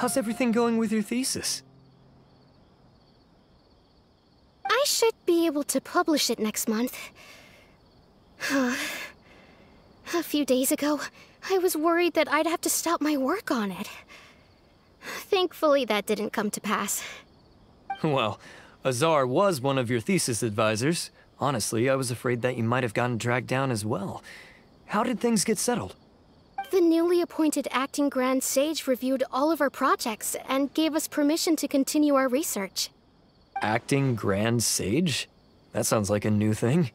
How's everything going with your thesis? I should be able to publish it next month. A few days ago, I was worried that I'd have to stop my work on it. Thankfully, that didn't come to pass. Well, Azar was one of your thesis advisors. Honestly, I was afraid that you might have gotten dragged down as well. How did things get settled? The newly appointed acting Grand Sage reviewed all of our projects and gave us permission to continue our research. Acting Grand Sage? That sounds like a new thing.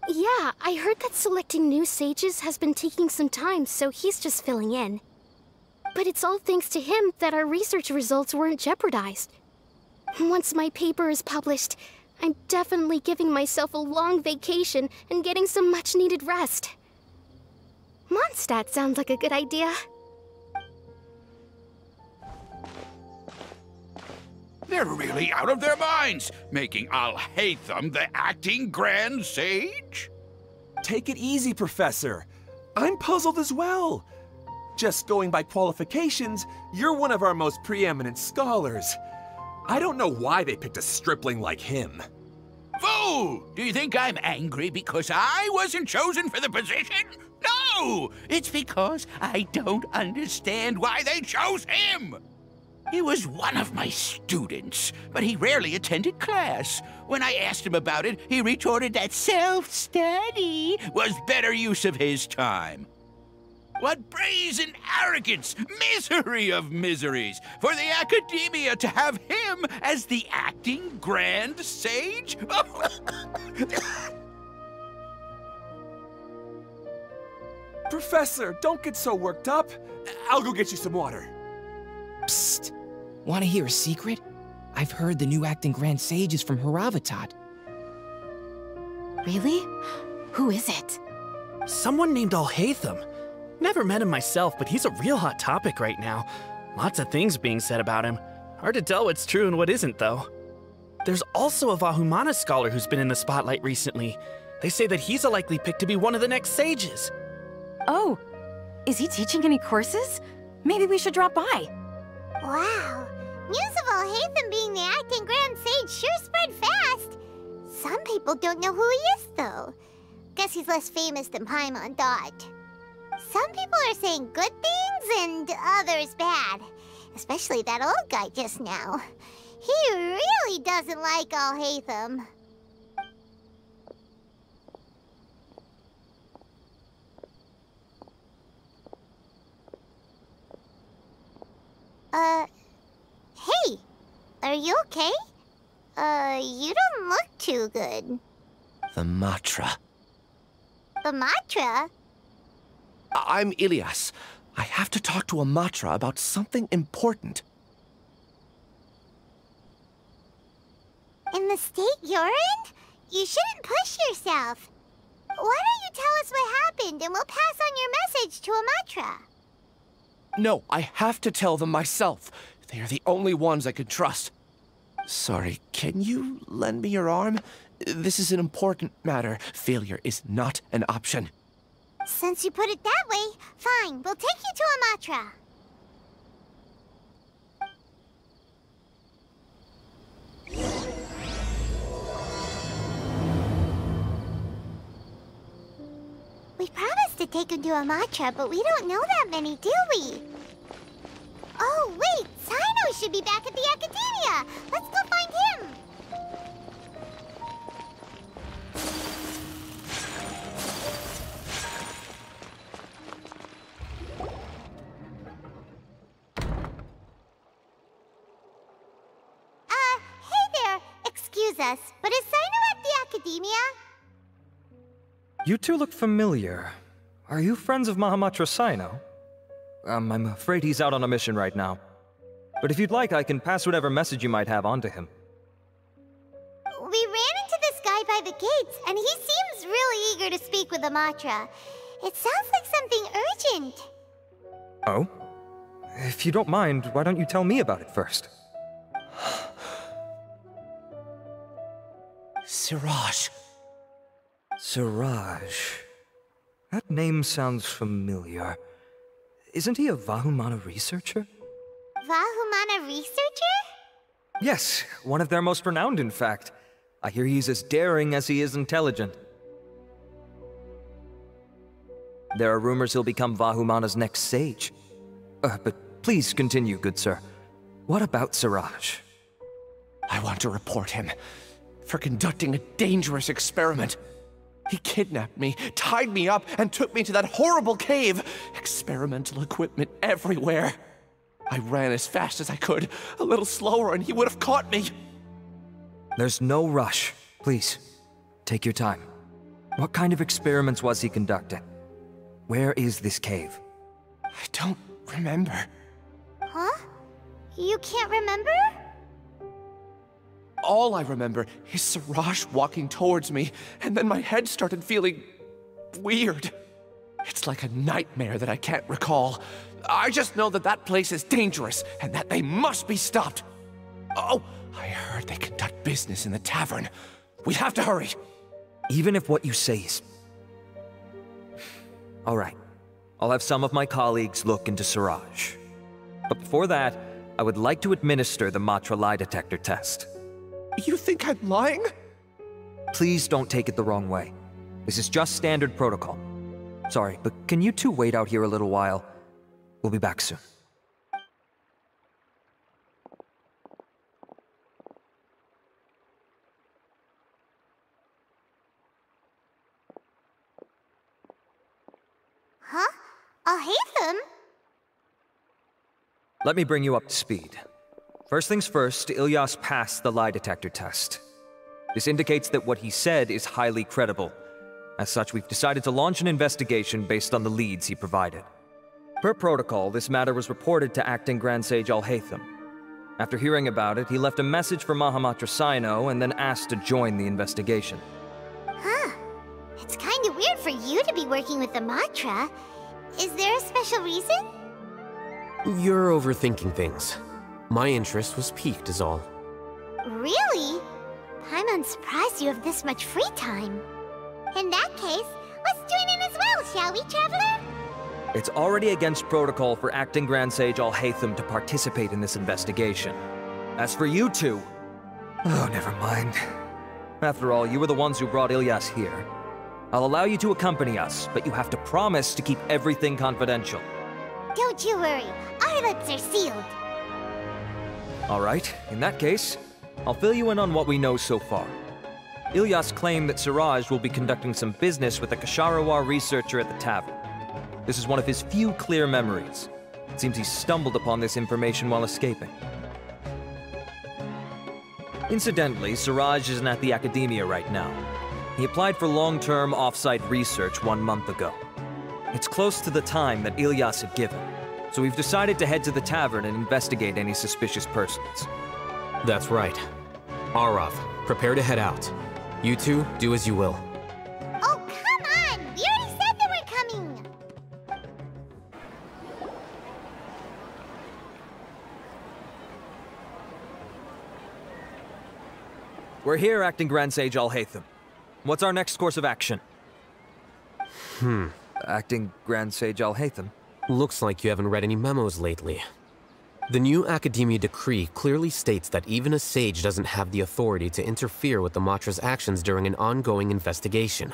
Yeah, I heard that selecting new sages has been taking some time, so he's just filling in. But it's all thanks to him that our research results weren't jeopardized. Once my paper is published, I'm definitely giving myself a long vacation and getting some much-needed rest. Mondstadt sounds like a good idea. They're really out of their minds, making Alhaitham the acting Grand Sage? Take it easy, Professor. I'm puzzled as well. Just going by qualifications, you're one of our most preeminent scholars. I don't know why they picked a stripling like him. Fool! Do you think I'm angry because I wasn't chosen for the position? No! It's because I don't understand why they chose him! He was one of my students, but he rarely attended class. When I asked him about it, he retorted that self-study was better use of his time. What brazen arrogance, misery of miseries, for the academia to have him as the acting Grand Sage? Professor, don't get so worked up. I'll go get you some water. Psst. Want to hear a secret? I've heard the new acting Grand Sage is from Haravatat. Really? Who is it? Someone named Alhaitham. Never met him myself, but he's a real hot topic right now. Lots of things being said about him. Hard to tell what's true and what isn't, though. There's also a Vahumana scholar who's been in the spotlight recently. They say that he's a likely pick to be one of the next sages. Oh, is he teaching any courses? Maybe we should drop by. Wow, news of Alhaitham being the acting Grand Sage sure spread fast. Some people don't know who he is, though. Guess he's less famous than Paimon thought. Some people are saying good things and others bad. Especially that old guy just now. He really doesn't like Alhaitham. Hey, are you okay? You don't look too good. The Matra. The Matra? I'm Ilias. I have to talk to a Matra about something important. In the state you're in? You shouldn't push yourself. Why don't you tell us what happened and we'll pass on your message to a Matra? No, I have to tell them myself. They are the only ones I could trust. Sorry, can you lend me your arm? This is an important matter. Failure is not an option. Since you put it that way, fine. We'll take you to a Matra. We promised to take him to a Matra, but we don't know that many, do we? Oh, wait! Sino should be back at the Academia! Let's go find him! Hey there! Excuse us, but is Sino at the Academia? You two look familiar. Are you friends of Mahamatra Sino? I'm afraid he's out on a mission right now. But if you'd like, I can pass whatever message you might have on to him. We ran into this guy by the gates, and he seems really eager to speak with the Matra. It sounds like something urgent. Oh? If you don't mind, why don't you tell me about it first? Siraj. Siraj. That name sounds familiar. Isn't he a Vahumana researcher? Vahumana researcher? Yes, one of their most renowned, in fact. I hear he's as daring as he is intelligent. There are rumors he'll become Vahumana's next sage. But please continue, good sir. What about Siraj? I want to report him for conducting a dangerous experiment. He kidnapped me, tied me up, and took me to that horrible cave. Experimental equipment everywhere. I ran as fast as I could, a little slower, and he would have caught me. There's no rush. Please, take your time. What kind of experiments was he conducting? Where is this cave? I don't remember. Huh? You can't remember? All I remember is Siraj walking towards me, and then my head started feeling weird. It's like a nightmare that I can't recall. I just know that that place is dangerous, and that they must be stopped. Oh, I heard they conduct business in the tavern. We have to hurry. Even if what you say is... All right. I'll have some of my colleagues look into Siraj. But before that, I would like to administer the Matra lie detector test. You think I'm lying? Please don't take it the wrong way. This is just standard protocol. Sorry, but can you two wait out here a little while? We'll be back soon. Huh? Alhaitham? Let me bring you up to speed. First things first, Ilyas passed the lie detector test. This indicates that what he said is highly credible. As such, we've decided to launch an investigation based on the leads he provided. Per protocol, this matter was reported to Acting Grand Sage Alhaitham. After hearing about it, he left a message for Mahamatra Sino and then asked to join the investigation. Huh. It's kinda weird for you to be working with the Matra. Is there a special reason? You're overthinking things. My interest was piqued is all. Really? I'm surprised you have this much free time. In that case, let's join in as well, shall we, Traveler? It's already against protocol for Acting Grand Sage Alhaitham to participate in this investigation. As for you two... Oh, never mind. After all, you were the ones who brought Ilyas here. I'll allow you to accompany us, but you have to promise to keep everything confidential. Don't you worry. Our lips are sealed. All right, in that case, I'll fill you in on what we know so far. Ilyas claimed that Siraj will be conducting some business with a Kasharawar researcher at the tavern. This is one of his few clear memories. It seems he stumbled upon this information while escaping. Incidentally, Siraj isn't at the academia right now. He applied for long-term off-site research 1 month ago. It's close to the time that Ilyas had given, so we've decided to head to the tavern and investigate any suspicious persons. That's right. Arav, prepare to head out. You two, do as you will. Oh, come on! We already said that we're coming! We're here, Acting Grand Sage Alhaitham. What's our next course of action? Acting Grand Sage Alhaitham? Looks like you haven't read any memos lately. The new Academia decree clearly states that even a sage doesn't have the authority to interfere with the Matra's actions during an ongoing investigation.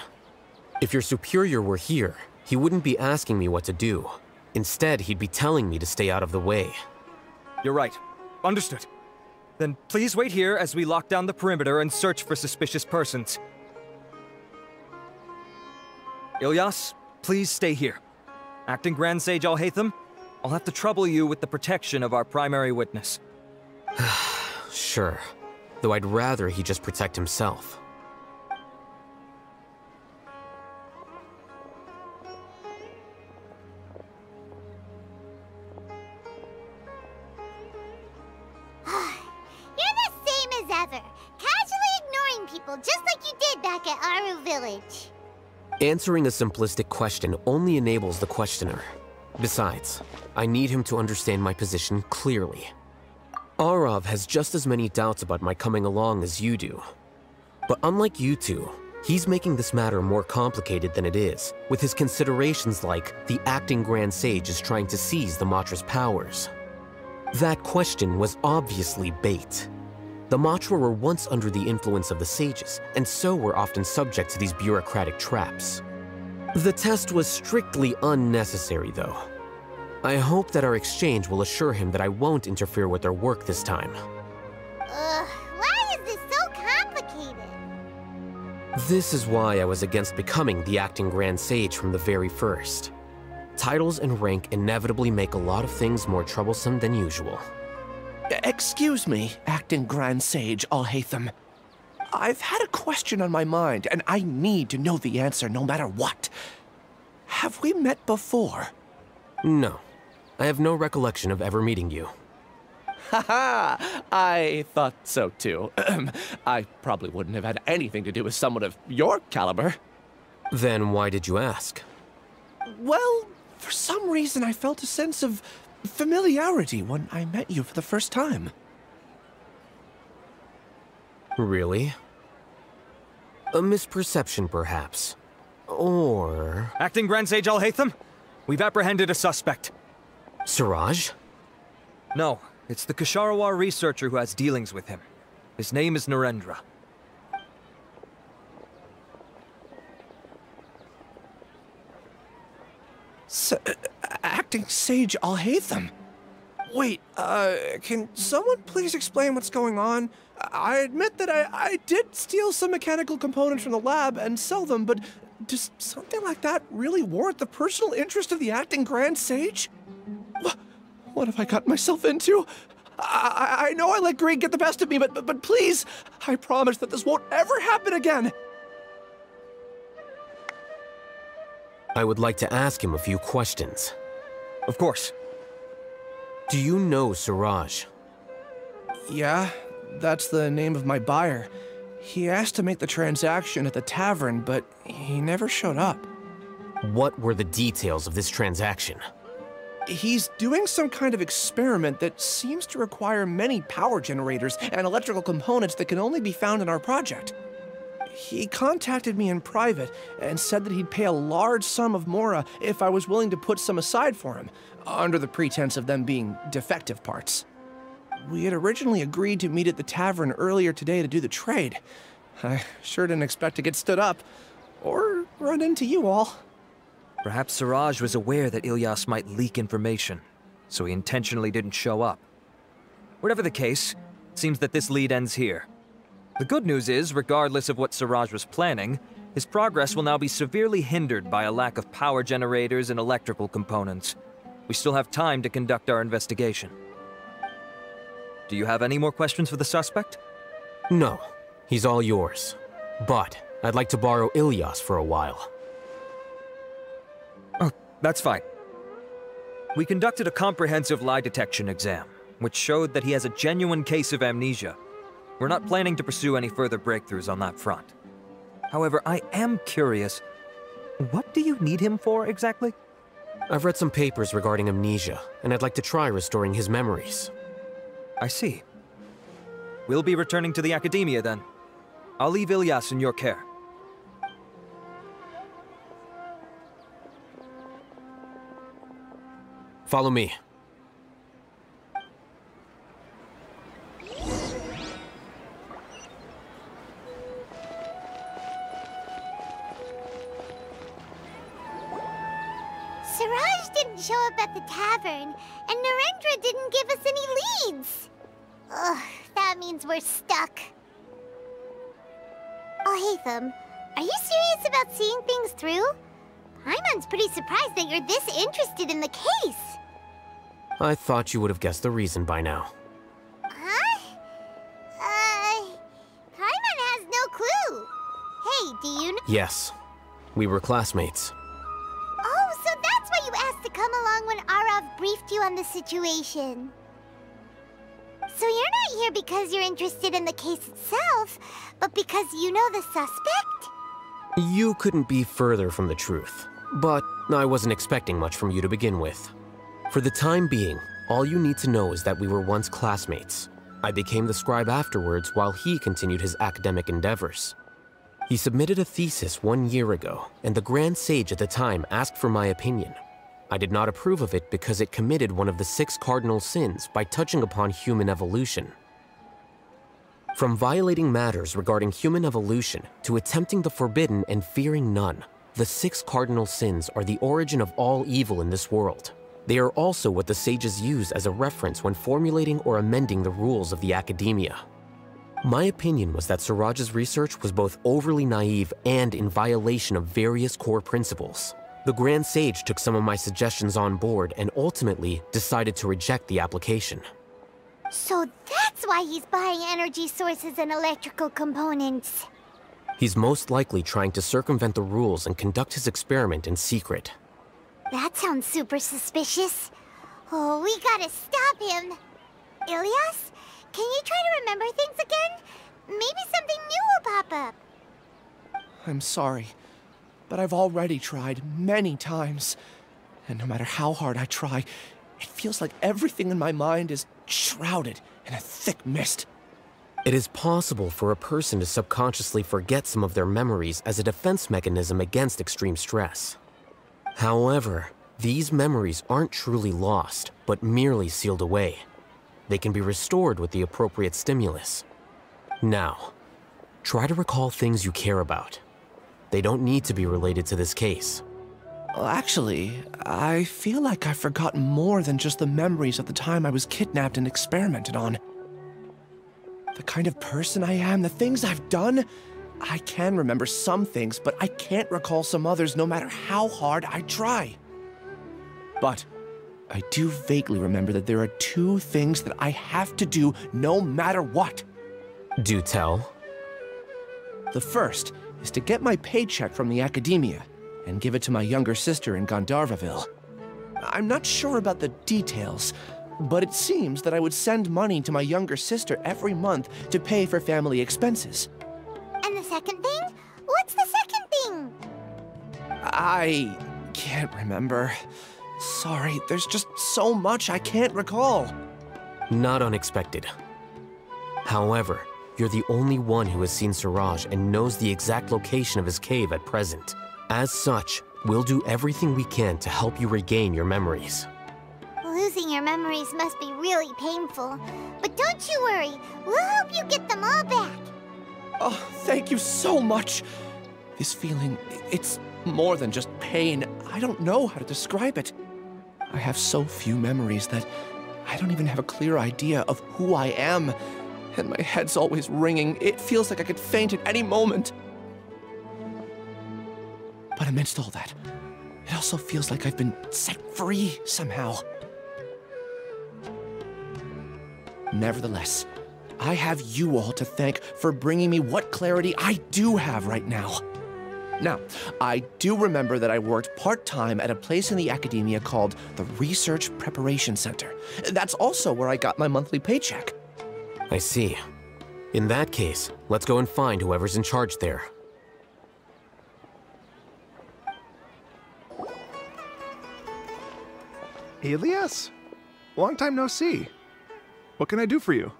If your superior were here, he wouldn't be asking me what to do. Instead, he'd be telling me to stay out of the way. You're right. Understood. Then please wait here as we lock down the perimeter and search for suspicious persons. Ilyas, please stay here. Acting Grand Sage Alhaitham, I'll have to trouble you with the protection of our primary witness. Sure. Though I'd rather he just protect himself. You're the same as ever, casually ignoring people just like you did back at Aru Village. Answering a simplistic question only enables the questioner. Besides, I need him to understand my position clearly. Arav has just as many doubts about my coming along as you do. But unlike you two, He's making this matter more complicated than it is, with his considerations like the acting Grand Sage is trying to seize the Matra's powers. That question was obviously bait. The Matra were once under the influence of the sages, and so were often subject to these bureaucratic traps. The test was strictly unnecessary, though. I hope that our exchange will assure him that I won't interfere with their work this time. Why is this so complicated? This is why I was against becoming the acting Grand Sage from the very first. Titles and rank inevitably make a lot of things more troublesome than usual. Excuse me, acting Grand Sage Alhaitham. I've had a question on my mind, and I need to know the answer no matter what. Have we met before? No. I have no recollection of ever meeting you. Haha, I thought so too. I probably wouldn't have had anything to do with someone of your caliber. Then why did you ask? Well, for some reason I felt a sense of familiarity when I met you for the first time. Really? A misperception, perhaps. Or... Acting Grand Sage Alhaitham, we've apprehended a suspect. Siraj? No, it's the Ksharawar researcher who has dealings with him. His name is Narendra. Acting Sage Alhaitham? Wait, can someone please explain what's going on? I admit that I did steal some mechanical components from the lab and sell them, but does something like that really warrant the personal interest of the acting Grand Sage? What have I gotten myself into? I know I let greed get the best of me, but please, I promise that this won't ever happen again. I would like to ask him a few questions. Of course. Do you know Siraj? Yeah, that's the name of my buyer. He asked to make the transaction at the tavern, but he never showed up. What were the details of this transaction? He's doing some kind of experiment that seems to require many power generators and electrical components that can only be found in our project. He contacted me in private and said that he'd pay a large sum of Mora if I was willing to put some aside for him, under the pretense of them being defective parts. We had originally agreed to meet at the tavern earlier today to do the trade. I sure didn't expect to get stood up, or run into you all. Perhaps Siraj was aware that Ilyas might leak information, so he intentionally didn't show up. Whatever the case, it seems that this lead ends here. The good news is, regardless of what Siraj was planning, his progress will now be severely hindered by a lack of power generators and electrical components. We still have time to conduct our investigation. Do you have any more questions for the suspect? No. He's all yours. But I'd like to borrow Ilyas for a while. Oh, that's fine. We conducted a comprehensive lie detection exam, which showed that he has a genuine case of amnesia. We're not planning to pursue any further breakthroughs on that front. However, I am curious, what do you need him for exactly? I've read some papers regarding amnesia, and I'd like to try restoring his memories. I see. We'll be returning to the Academia then. I'll leave Ilyas in your care. Follow me. Siraj didn't show up at the tavern, and Narendra didn't give us any leads. Ugh, that means we're stuck. Alhaitham, are you serious about seeing things through? Paimon's pretty surprised that you're this interested in the case. I thought you would have guessed the reason by now. Huh? Paimon has no clue. Hey, do you know? Yes. We were classmates. Oh, so that's why you asked to come along when Arav briefed you on the situation. So you're not here because you're interested in the case itself, but because you know the suspect? You couldn't be further from the truth. But I wasn't expecting much from you to begin with. For the time being, all you need to know is that we were once classmates. I became the scribe afterwards while he continued his academic endeavors. He submitted a thesis 1 year ago, and the Grand Sage at the time asked for my opinion. I did not approve of it because it committed one of the 6 cardinal sins by touching upon human evolution. From violating matters regarding human evolution to attempting the forbidden and fearing none, the 6 cardinal sins are the origin of all evil in this world. They are also what the sages use as a reference when formulating or amending the rules of the academia. My opinion was that Suraj's research was both overly naive and in violation of various core principles. The Grand Sage took some of my suggestions on board and ultimately decided to reject the application. So that's why he's buying energy sources and electrical components. He's most likely trying to circumvent the rules and conduct his experiment in secret. That sounds super suspicious. Oh, we gotta stop him. Ilias, can you try to remember things again? Maybe something new will pop up. I'm sorry, but I've already tried many times. And no matter how hard I try, it feels like everything in my mind is shrouded in a thick mist. It is possible for a person to subconsciously forget some of their memories as a defense mechanism against extreme stress. However, these memories aren't truly lost, but merely sealed away. They can be restored with the appropriate stimulus. Now, try to recall things you care about. They don't need to be related to this case. Well, actually, I feel like I've forgotten more than just the memories of the time I was kidnapped and experimented on. The kind of person I am, the things I've done, I can remember some things, but I can't recall some others no matter how hard I try. But I do vaguely remember that there are 2 things that I have to do no matter what. Do tell. The first is to get my paycheck from the academia and give it to my younger sister in Gandharvaville. I'm not sure about the details, but it seems that I would send money to my younger sister every month to pay for family expenses. And the second thing? What's the second thing? I can't remember. Sorry, there's just so much I can't recall. Not unexpected. However, you're the only one who has seen Suraj and knows the exact location of his cave at present. As such, we'll do everything we can to help you regain your memories. Losing your memories must be really painful. But don't you worry, we'll help you get them all back. Oh, thank you so much. This feeling, it's more than just pain. I don't know how to describe it. I have so few memories that I don't even have a clear idea of who I am. And my head's always ringing. It feels like I could faint at any moment. But amidst all that, it also feels like I've been set free somehow. Nevertheless, I have you all to thank for bringing me what clarity I do have right now. Now, I do remember that I worked part-time at a place in the academia called the Research Preparation Center. That's also where I got my monthly paycheck. I see. In that case, let's go and find whoever's in charge there. Ilias? Long time no see. What can I do for you?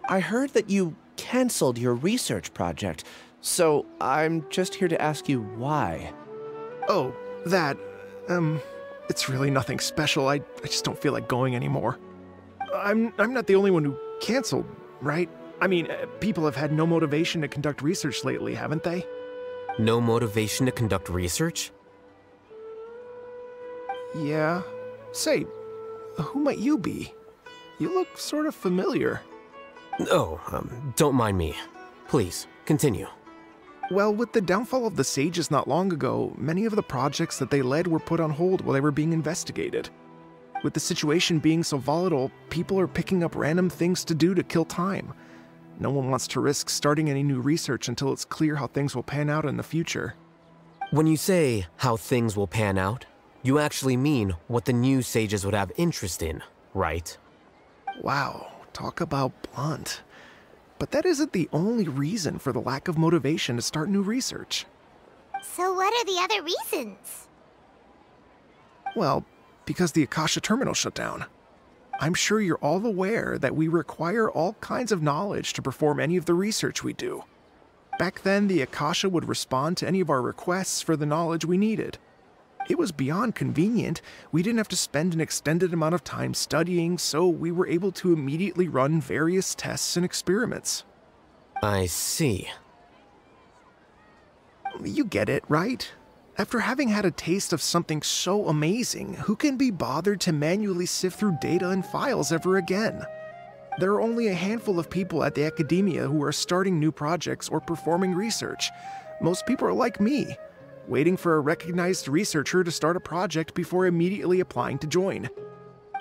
I heard that you canceled your research project, so I'm just here to ask you why. Oh, that, it's really nothing special. I just don't feel like going anymore. I'm not the only one who canceled, right? I mean, people have had no motivation to conduct research lately, haven't they? No motivation to conduct research? Yeah. Say, who might you be? You look sort of familiar. Oh, don't mind me. Please, continue. Well, with the downfall of the sages not long ago, many of the projects that they led were put on hold while they were being investigated. With the situation being so volatile, people are picking up random things to do to kill time. No one wants to risk starting any new research until it's clear how things will pan out in the future. When you say how things will pan out, you actually mean what the new sages would have interest in, right? Wow, talk about blunt. But that isn't the only reason for the lack of motivation to start new research. So what are the other reasons? Well, because the Akasha terminal shut down. I'm sure you're all aware that we require all kinds of knowledge to perform any of the research we do. Back then, the Akasha would respond to any of our requests for the knowledge we needed. It was beyond convenient. We didn't have to spend an extended amount of time studying, so we were able to immediately run various tests and experiments. I see. You get it, right? After having had a taste of something so amazing, who can be bothered to manually sift through data and files ever again? There are only a handful of people at the academia who are starting new projects or performing research. Most people are like me, waiting for a recognized researcher to start a project before immediately applying to join.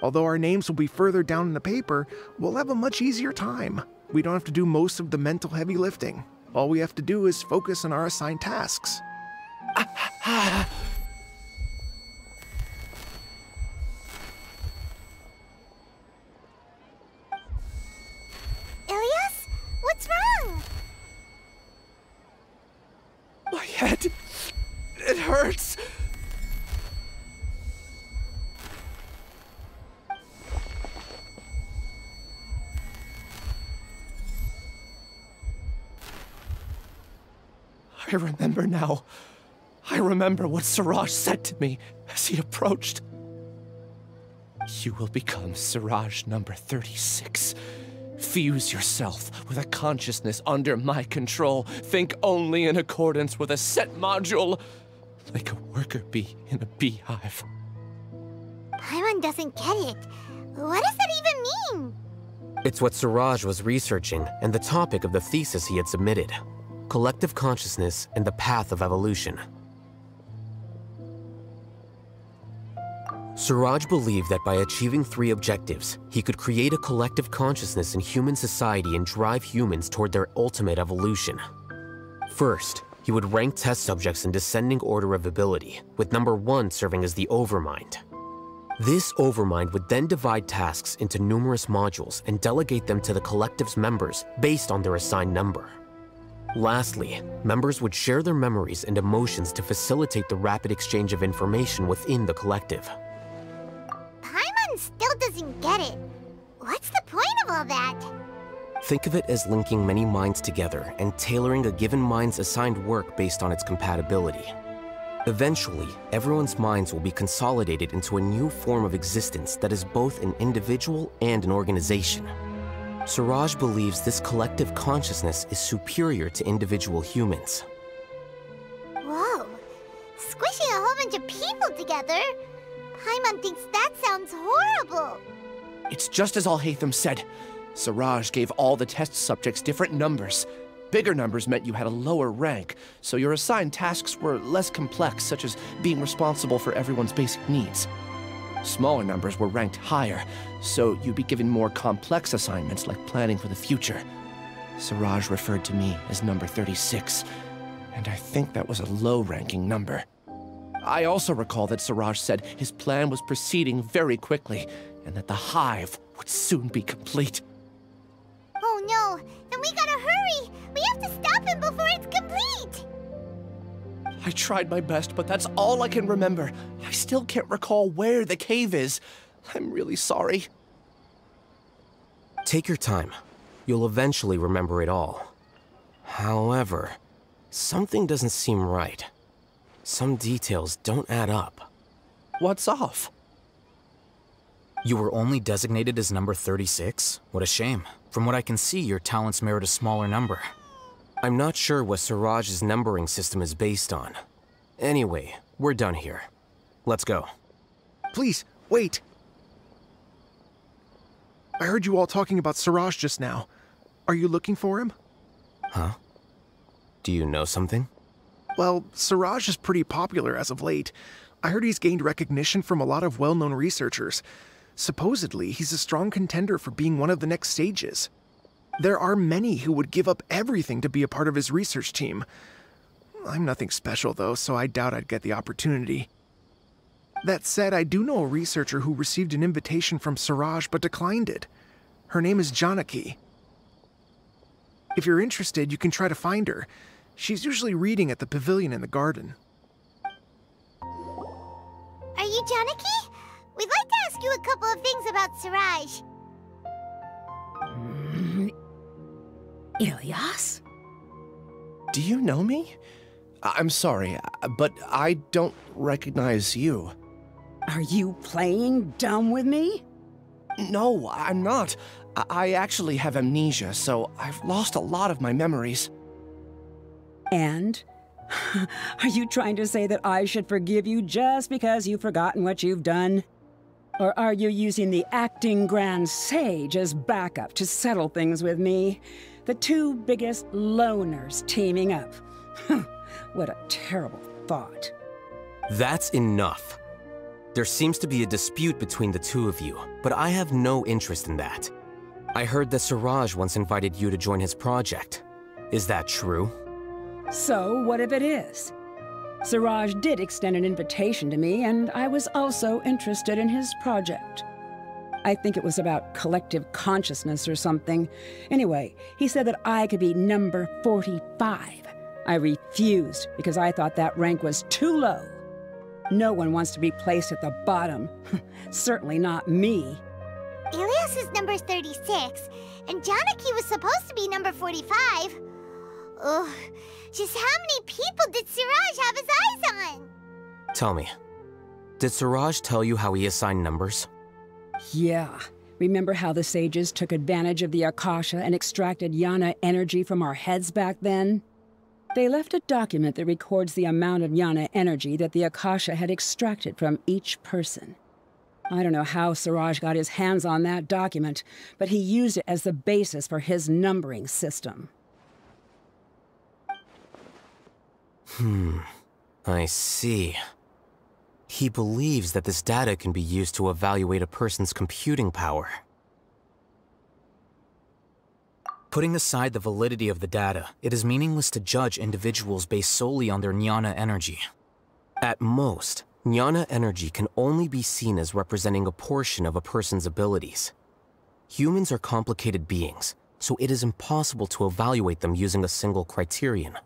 Although our names will be further down in the paper, we'll have a much easier time. We don't have to do most of the mental heavy lifting. All we have to do is focus on our assigned tasks. Ilias? What's wrong? My head... it hurts! I remember now. I remember what Siraj said to me as he approached. You will become Siraj number 36. Fuse yourself with a consciousness under my control. Think only in accordance with a set module, like a worker bee in a beehive. Paimon doesn't get it. What does that even mean? It's what Siraj was researching and the topic of the thesis he had submitted. Collective consciousness and the path of evolution. Siraj believed that by achieving 3 objectives, he could create a collective consciousness in human society and drive humans toward their ultimate evolution. First, he would rank test subjects in descending order of ability, with number 1 serving as the Overmind. This Overmind would then divide tasks into numerous modules and delegate them to the collective's members based on their assigned number. Lastly, members would share their memories and emotions to facilitate the rapid exchange of information within the collective. Paimon still doesn't get it. What's the point of all that? Think of it as linking many minds together and tailoring a given mind's assigned work based on its compatibility. Eventually, everyone's minds will be consolidated into a new form of existence that is both an individual and an organization. Siraj believes this collective consciousness is superior to individual humans. Whoa. Squishing a whole bunch of people together? Paimon thinks that sounds horrible. It's just as Alhaitham said. Siraj gave all the test subjects different numbers. Bigger numbers meant you had a lower rank, so your assigned tasks were less complex, such as being responsible for everyone's basic needs. Smaller numbers were ranked higher, so you'd be given more complex assignments like planning for the future. Siraj referred to me as number 36, and I think that was a low-ranking number. I also recall that Siraj said his plan was proceeding very quickly, and that the hive would soon be complete. Oh no, then we gotta hurry! We have to stop him before it's complete! I tried my best, but that's all I can remember. I still can't recall where the cave is. I'm really sorry. Take your time. You'll eventually remember it all. However, something doesn't seem right. Some details don't add up. What's off? You were only designated as number 36? What a shame. From what I can see, your talents merit a smaller number. I'm not sure what Siraj's numbering system is based on. Anyway, we're done here. Let's go. Please, wait. I heard you all talking about Siraj just now. Are you looking for him? Huh? Do you know something? Well, Siraj is pretty popular as of late. I heard he's gained recognition from a lot of well-known researchers. Supposedly, he's a strong contender for being one of the next sages. There are many who would give up everything to be a part of his research team. I'm nothing special, though, so I doubt I'd get the opportunity. That said, I do know a researcher who received an invitation from Siraj but declined it. Her name is Janaki. If you're interested, you can try to find her. She's usually reading at the pavilion in the garden. Are you Janaki? We'd like to ask you a couple of things about Siraj. Ilias? Do you know me? I'm sorry, but I don't recognize you. Are you playing dumb with me? No, I'm not. I actually have amnesia, so I've lost a lot of my memories. And? Are you trying to say that I should forgive you just because you've forgotten what you've done? Or are you using the acting Grand Sage as backup to settle things with me? The two biggest loners teaming up. What a terrible thought. That's enough. There seems to be a dispute between the two of you, but I have no interest in that. I heard that Siraj once invited you to join his project. Is that true? So, what if it is? Siraj did extend an invitation to me, and I was also interested in his project. I think it was about collective consciousness or something. Anyway, he said that I could be number 45. I refused because I thought that rank was too low. No one wants to be placed at the bottom. Certainly not me. Ilias is number 36, and Janaki was supposed to be number 45. Ugh, just how many people did Siraj have his eyes on? Tell me, did Siraj tell you how he assigned numbers? Yeah. Remember how the sages took advantage of the Akasha and extracted Yana energy from our heads back then? They left a document that records the amount of Yana energy that the Akasha had extracted from each person. I don't know how Siraj got his hands on that document, but he used it as the basis for his numbering system. I see. He believes that this data can be used to evaluate a person's computing power. Putting aside the validity of the data, it is meaningless to judge individuals based solely on their Jnana energy. At most, Jnana energy can only be seen as representing a portion of a person's abilities. Humans are complicated beings, so it is impossible to evaluate them using a single criterion.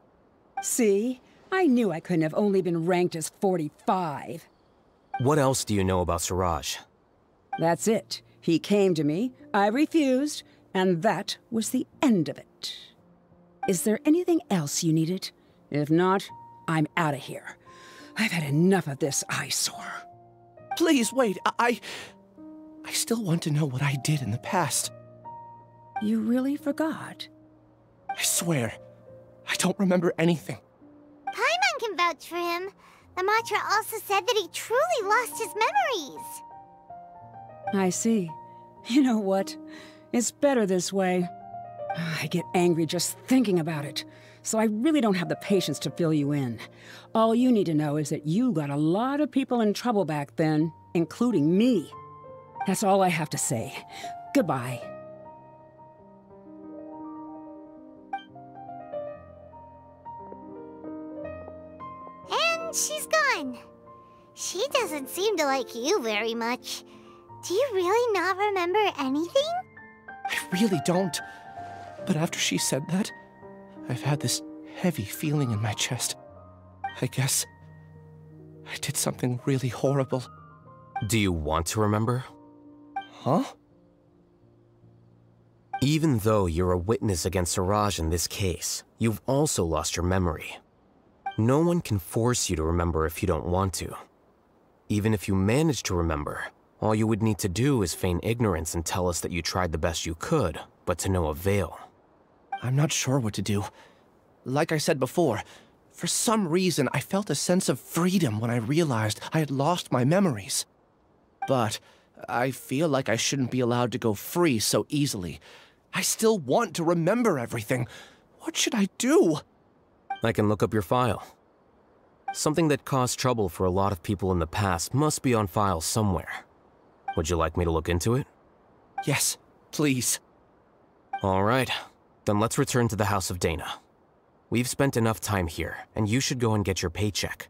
See? I knew I couldn't have only been ranked as 45. What else do you know about Siraj? That's it. He came to me, I refused, and that was the end of it. Is there anything else you needed? If not, I'm out of here. I've had enough of this eyesore. Please, wait, I still want to know what I did in the past. You really forgot? I swear, I don't remember anything. Paimon can vouch for him. The mantra also said that he truly lost his memories. I see. You know what? It's better this way. I get angry just thinking about it, so I really don't have the patience to fill you in. All you need to know is that you got a lot of people in trouble back then, including me. That's all I have to say. Goodbye. And she's gone. She doesn't seem to like you very much. Do you really not remember anything? I really don't. But after she said that, I've had this heavy feeling in my chest. I guess I did something really horrible. Do you want to remember? Huh? Even though you're a witness against Siraj in this case, you've also lost your memory. No one can force you to remember if you don't want to. Even if you manage to remember, all you would need to do is feign ignorance and tell us that you tried the best you could, but to no avail. I'm not sure what to do. Like I said before, for some reason I felt a sense of freedom when I realized I had lost my memories. But I feel like I shouldn't be allowed to go free so easily. I still want to remember everything. What should I do? I can look up your file. Something that caused trouble for a lot of people in the past must be on file somewhere. Would you like me to look into it? Yes, please. All right, then let's return to the House of Dana. We've spent enough time here, and you should go and get your paycheck.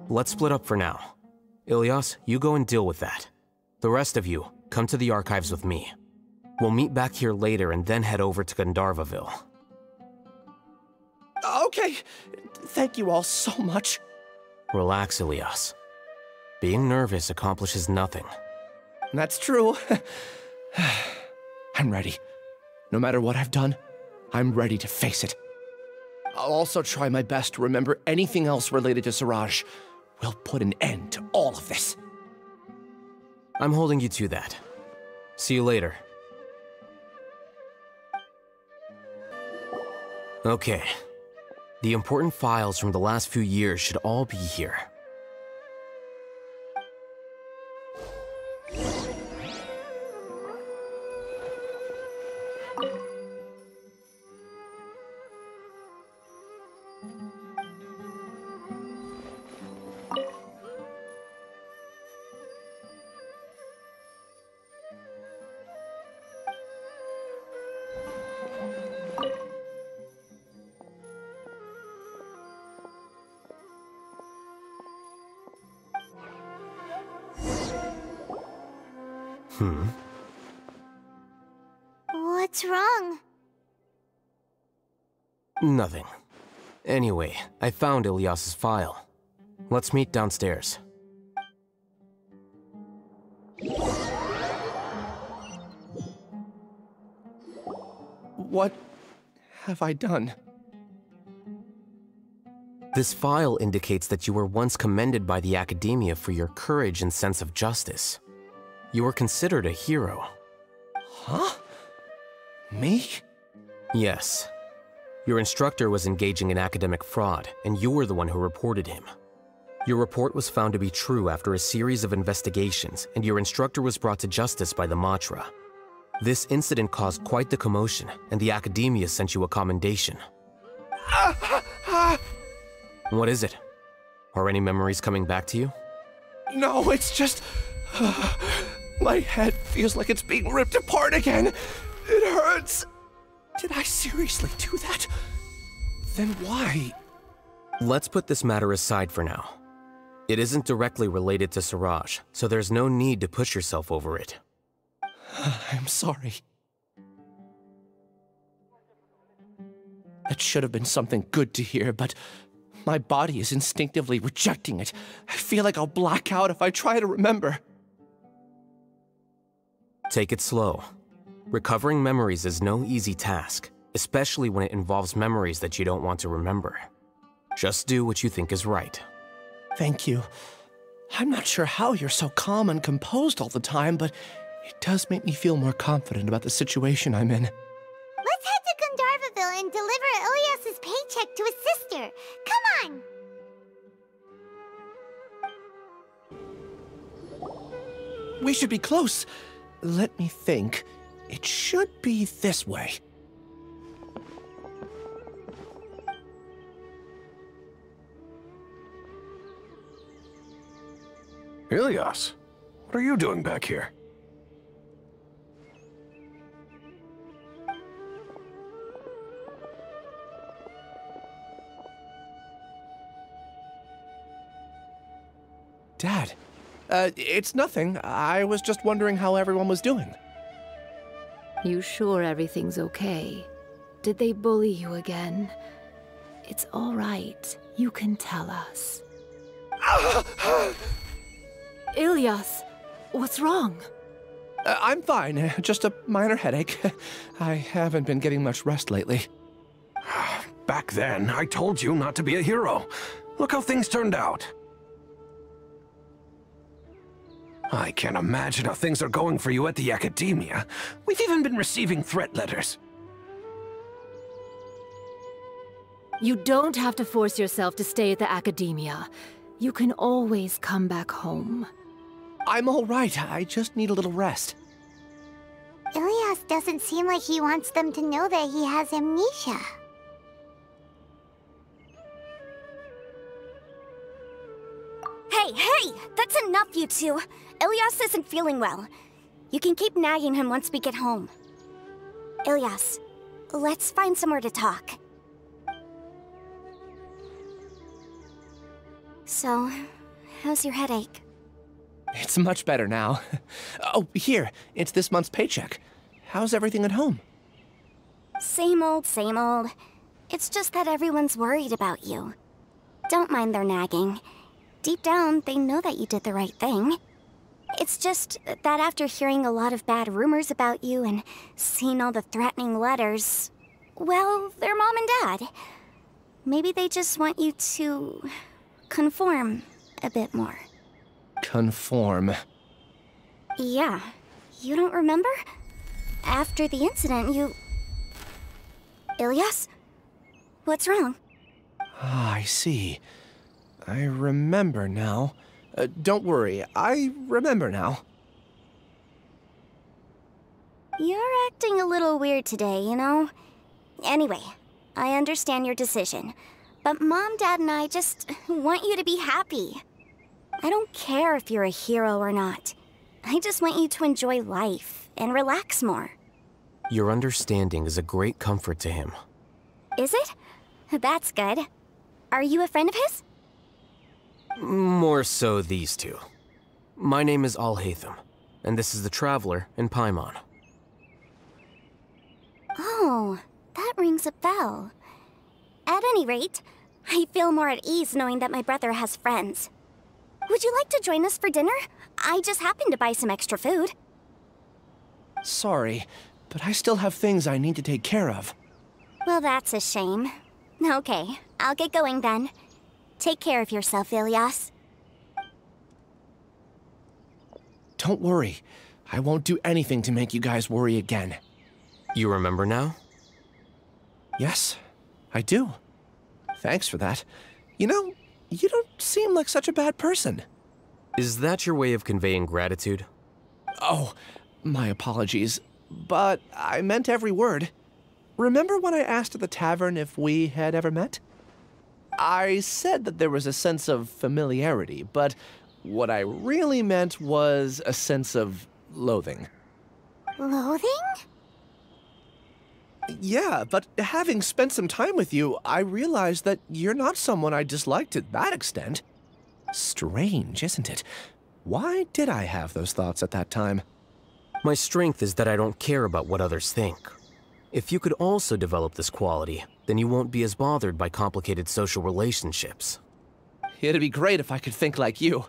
Let's split up for now. Ilias, you go and deal with that. The rest of you, come to the archives with me. We'll meet back here later and then head over to Gandharvaville. Okay, thank you all so much. Relax, Ilias. Being nervous accomplishes nothing. That's true. I'm ready. No matter what I've done, I'm ready to face it. I'll also try my best to remember anything else related to Siraj. We'll put an end to all of this. I'm holding you to that. See you later. Okay. The important files from the last few years should all be here. What's wrong? Nothing. Anyway, I found Ilyas's file. Let's meet downstairs. What have I done? This file indicates that you were once commended by the Academia for your courage and sense of justice. You were considered a hero. Huh? Me? Yes. Your instructor was engaging in academic fraud, and you were the one who reported him. Your report was found to be true after a series of investigations, and your instructor was brought to justice by the Matra. This incident caused quite the commotion, and the Academia sent you a commendation. What is it? Are any memories coming back to you? No, it's just... my head feels like it's being ripped apart again. It hurts. Did I seriously do that? Then why? Let's put this matter aside for now. It isn't directly related to Siraj, so there's no need to push yourself over it. I'm sorry. That should have been something good to hear, but my body is instinctively rejecting it. I feel like I'll black out if I try to remember. Take it slow. Recovering memories is no easy task, especially when it involves memories that you don't want to remember. Just do what you think is right. Thank you. I'm not sure how you're so calm and composed all the time, but it does make me feel more confident about the situation I'm in. Let's head to Gandharvaville and deliver Ilyas's paycheck to his sister. Come on! We should be close. Let me think. It should be this way. Ilyas, what are you doing back here? Dad, it's nothing. I was just wondering how everyone was doing. You sure everything's okay? Did they bully you again? It's all right. You can tell us. Ilyas, what's wrong? I'm fine. Just a minor headache. I haven't been getting much rest lately. Back then, I told you not to be a hero. Look how things turned out. I can't imagine how things are going for you at the Academia. We've even been receiving threat letters. You don't have to force yourself to stay at the Academia. You can always come back home. I'm all right. I just need a little rest. Ilyas doesn't seem like he wants them to know that he has amnesia. Hey! That's enough, you two! Ilyas isn't feeling well. You can keep nagging him once we get home. Ilyas, let's find somewhere to talk. So, how's your headache? It's much better now. Oh, here. It's this month's paycheck. How's everything at home? Same old, same old. It's just that everyone's worried about you. Don't mind their nagging. Deep down, they know that you did the right thing. It's just that after hearing a lot of bad rumors about you and seeing all the threatening letters, Well, they're mom and dad. Maybe they just want you to conform a bit more. Conform. Yeah. You don't remember? After the incident, you... Ilyas? What's wrong? Ah, I see. I remember now. Don't worry, I remember now. You're acting a little weird today, you know? Anyway, I understand your decision. But Mom, Dad, and I just want you to be happy. I don't care if you're a hero or not. I just want you to enjoy life and relax more. Your understanding is a great comfort to him. Is it? That's good. Are you a friend of his? More so these two. My name is Alhaitham, and this is the Traveler in Paimon. Oh, that rings a bell. At any rate, I feel more at ease knowing that my brother has friends. Would you like to join us for dinner? I just happened to buy some extra food. Sorry, but I still have things I need to take care of. Well, that's a shame. Okay, I'll get going then. Take care of yourself, Ilyas. Don't worry. I won't do anything to make you guys worry again. You remember now? Yes, I do. Thanks for that. You know, you don't seem like such a bad person. Is that your way of conveying gratitude? Oh, my apologies. But I meant every word. Remember when I asked at the tavern if we had ever met? I said that there was a sense of familiarity, but what I really meant was a sense of loathing. Loathing? Yeah, but having spent some time with you, I realized that you're not someone I dislike to that extent. Strange, isn't it? Why did I have those thoughts at that time? My strength is that I don't care about what others think. If you could also develop this quality, then you won't be as bothered by complicated social relationships. It'd be great if I could think like you.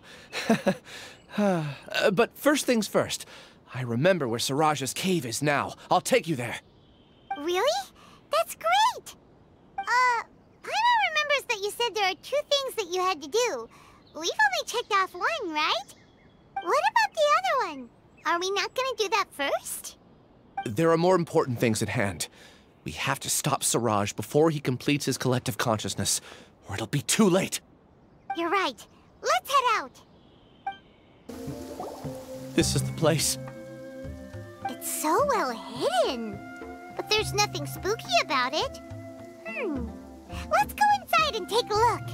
But first things first, I remember where Siraj's cave is now. I'll take you there. Really? That's great! Paimon remembers that you said there are 2 things that you had to do. We've only checked off 1, right? What about the other one? Are we not gonna do that first? There are more important things at hand. We have to stop Siraj before he completes his collective consciousness, or it'll be too late. You're right. Let's head out. This is the place. It's so well hidden. But there's nothing spooky about it. Let's go inside and take a look.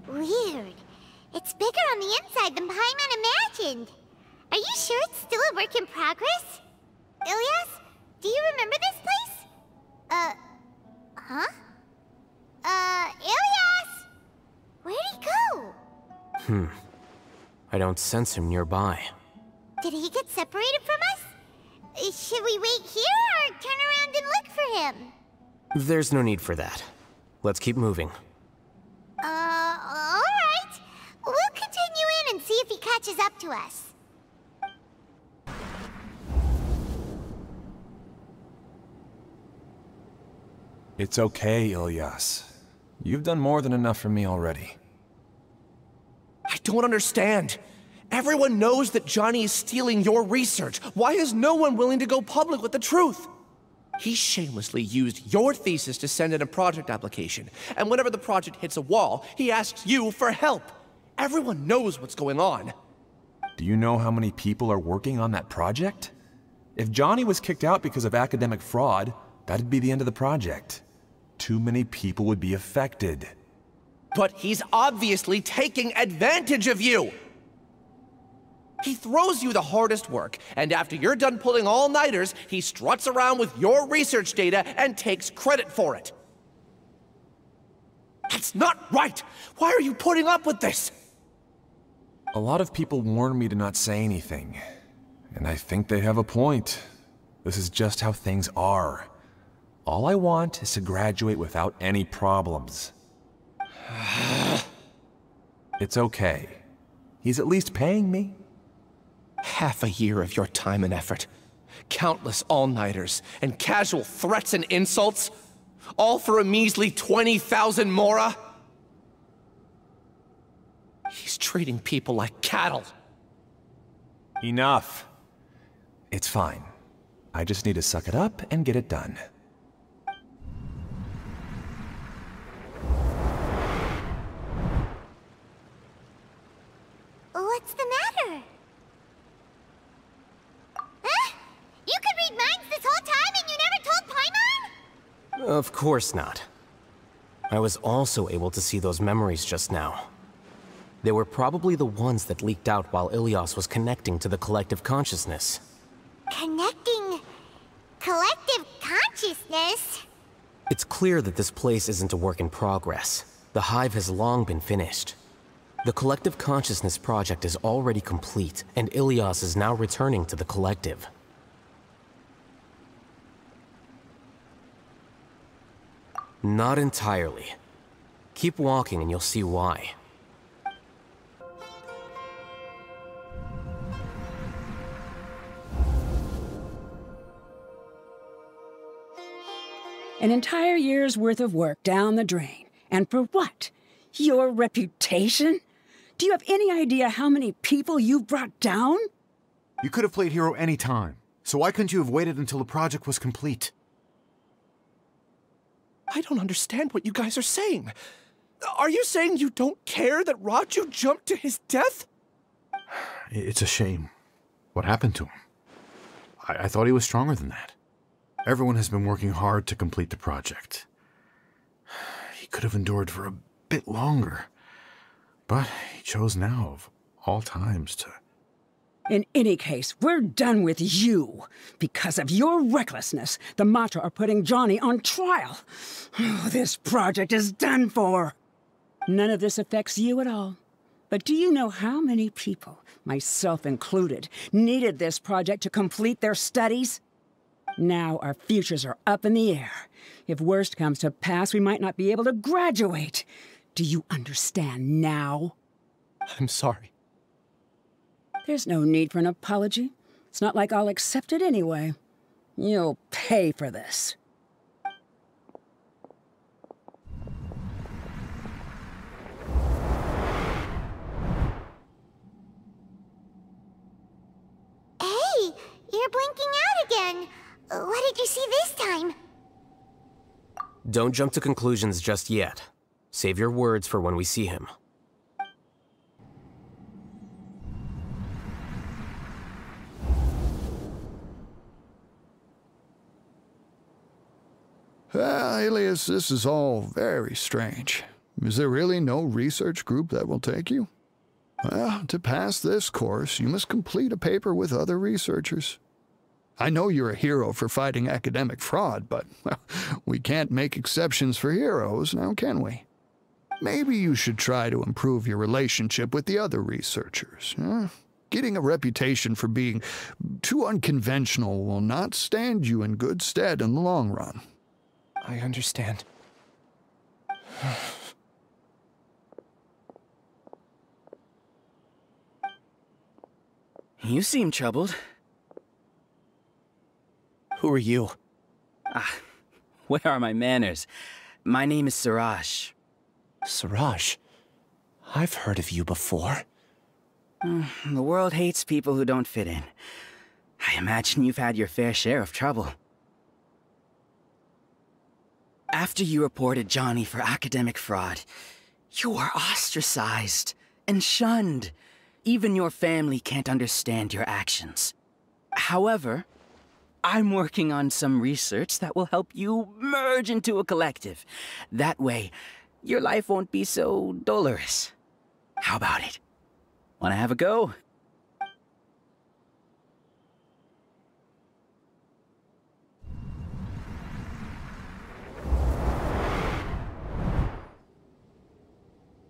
Weird. It's bigger on the inside than Paimon imagined. Are you sure it's still a work in progress? Ilyas, do you remember this place? Huh? Ilyas! Where'd he go? I don't sense him nearby. Did he get separated from us? Should we wait here or turn around and look for him? There's no need for that. Let's keep moving. Alright. We'll continue in and see if he catches up to us. It's okay, Ilyas. You've done more than enough for me already. I don't understand. Everyone knows that Johnny is stealing your research. Why is no one willing to go public with the truth? He shamelessly used your thesis to send in a project application, and whenever the project hits a wall, he asks you for help. Everyone knows what's going on. Do you know how many people are working on that project? If Johnny was kicked out because of academic fraud, that'd be the end of the project. Too many people would be affected. But he's obviously taking advantage of you! He throws you the hardest work, and after you're done pulling all-nighters, he struts around with your research data and takes credit for it. That's not right! Why are you putting up with this? A lot of people warn me to not say anything, and I think they have a point. This is just how things are. All I want is to graduate without any problems. It's okay. He's at least paying me. Half a year of your time and effort. Countless all-nighters and casual threats and insults. All for a measly 20,000 mora? He's treating people like cattle. Enough. It's fine. I just need to suck it up and get it done. What's the matter? Huh? You could read minds this whole time and you never told Paimon? Of course not. I was also able to see those memories just now. They were probably the ones that leaked out while Ilias was connecting to the collective consciousness. Connecting collective consciousness? It's clear that this place isn't a work in progress. The hive has long been finished. The collective consciousness project is already complete, and Ilias is now returning to the collective. Not entirely. Keep walking and you'll see why. An entire year's worth of work down the drain. And for what? Your reputation? Do you have any idea how many people you've brought down? You could have played hero any time, so why couldn't you have waited until the project was complete? I don't understand what you guys are saying. Are you saying you don't care that Raju jumped to his death? It's a shame. What happened to him? I thought he was stronger than that. Everyone has been working hard to complete the project. He could have endured for a bit longer. But he chose now, of all times, to... In any case, we're done with you. Because of your recklessness, the Matra are putting Johnny on trial. This project is done for. None of this affects you at all. But do you know how many people, myself included, needed this project to complete their studies? Now our futures are up in the air. If worst comes to pass, we might not be able to graduate. Do you understand now? I'm sorry. There's no need for an apology. It's not like I'll accept it anyway. You'll pay for this. Hey, you're blinking out again. What did you see this time? Don't jump to conclusions just yet. Save your words for when we see him. Alias, this is all very strange. Is there really no research group that will take you? Well, to pass this course, you must complete a paper with other researchers. I know you're a hero for fighting academic fraud, but well, we can't make exceptions for heroes, now can we? Maybe you should try to improve your relationship with the other researchers. Getting a reputation for being too unconventional will not stand you in good stead in the long run. I understand. You seem troubled. Who are you? Where are my manners? My name is Siraj. Siraj? I've heard of you before. The world hates people who don't fit in. I imagine you've had your fair share of trouble. After you reported Johnny for academic fraud, you were ostracized and shunned. Even your family can't understand your actions. However, I'm working on some research that will help you merge into a collective. That way, your life won't be so dolorous. How about it? Wanna have a go?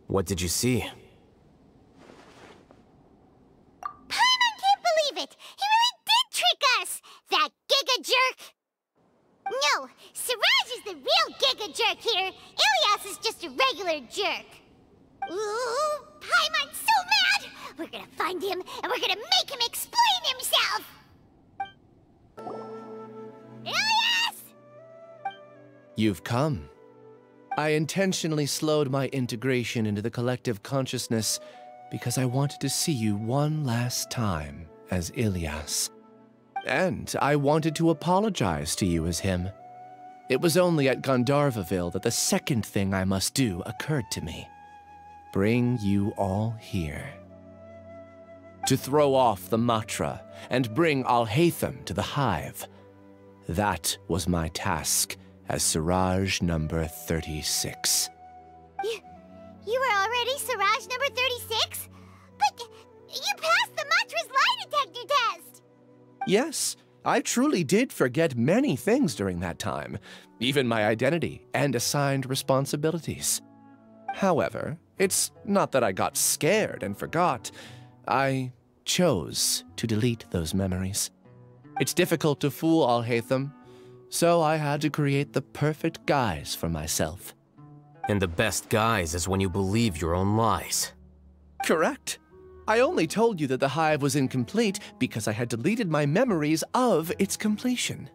What did you see? Paimon can't believe it! He really did trick us! That giga jerk! No, Siraj is the real giga jerk here. Ilias is just a regular jerk. Ooh, We're gonna find him, and we're gonna make him explain himself! Ilias! You've come. I intentionally slowed my integration into the collective consciousness because I wanted to see you one last time as Ilias. And I wanted to apologize to you as him. It was only at Gandharvaville that the second thing I must do occurred to me. Bring you all here. To throw off the Matra and bring Alhaitham to the Hive. That was my task as Siraj number 36. You were already Siraj number 36? But you passed the Matra's lie detector test! Yes, I truly did forget many things during that time, even my identity and assigned responsibilities. However, it's not that I got scared and forgot. I chose to delete those memories. It's difficult to fool Alhaitham, so I had to create the perfect guise for myself. And the best guise is when you believe your own lies. Correct. I only told you that the Hive was incomplete because I had deleted my memories of its completion.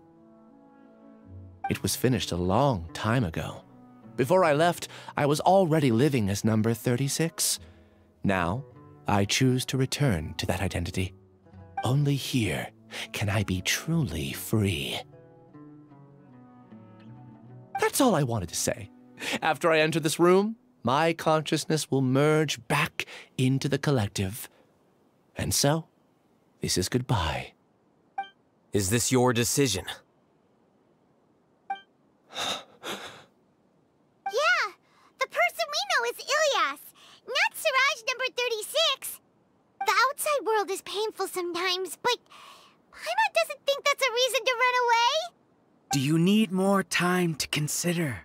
It was finished a long time ago. Before I left, I was already living as number 36. Now, I choose to return to that identity. Only here can I be truly free. That's all I wanted to say. After I enter this room, my consciousness will merge back into the collective. And so, this is goodbye. Is this your decision? Yeah, the person we know is Ilias, not Siraj number 36. The outside world is painful sometimes, but Paimon doesn't think that's a reason to run away. Do you need more time to consider,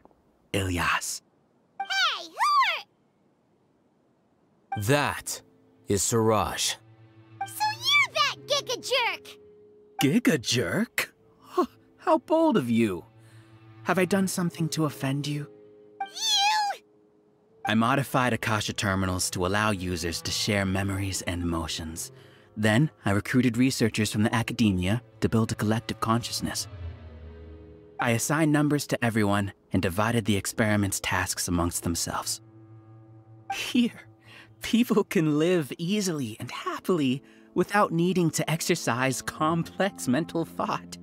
Ilias? Hey, who are... That is Siraj. So you're that Giga Jerk! Giga Jerk? Oh, how bold of you. Have I done something to offend you? You! I modified Akasha terminals to allow users to share memories and emotions. Then, I recruited researchers from the academia to build a collective consciousness. I assigned numbers to everyone and divided the experiment's tasks amongst themselves. Here, people can live easily and happily without needing to exercise complex mental thought.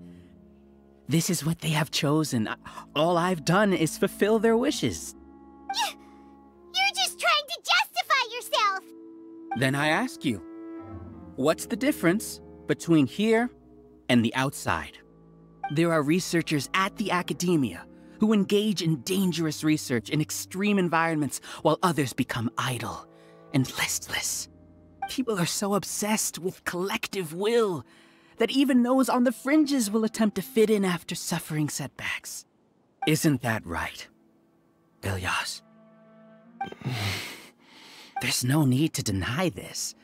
This is what they have chosen. All I've done is fulfill their wishes. You're just trying to justify yourself! Then I ask you, what's the difference between here and the outside? There are researchers at the academia who engage in dangerous research in extreme environments while others become idle and listless. People are so obsessed with collective will that even those on the fringes will attempt to fit in after suffering setbacks. Isn't that right, Ilias? There's no need to deny this.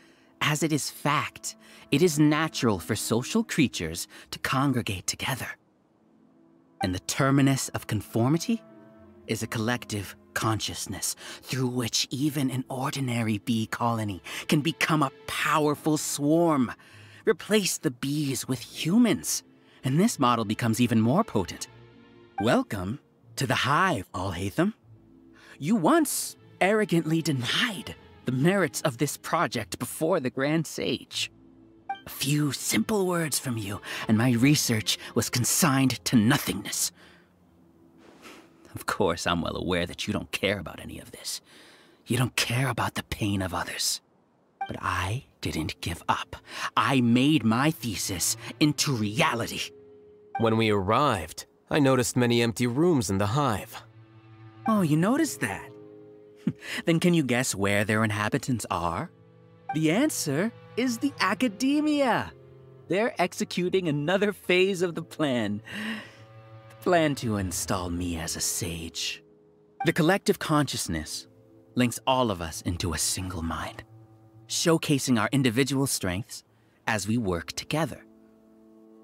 As it is fact, it is natural for social creatures to congregate together. And the terminus of conformity is a collective consciousness through which even an ordinary bee colony can become a powerful swarm. Replace the bees with humans, and this model becomes even more potent. Welcome to the Hive, Alhaitham. You once arrogantly denied the merits of this project before the Grand Sage. A few simple words from you, and my research was consigned to nothingness. Of course, I'm well aware that you don't care about any of this. You don't care about the pain of others. But I didn't give up. I made my thesis into reality. When we arrived, I noticed many empty rooms in the Hive. Oh, you noticed that? Then can you guess where their inhabitants are? The answer is the academia. They're executing another phase of the plan. The plan to install me as a sage. The collective consciousness links all of us into a single mind, showcasing our individual strengths as we work together.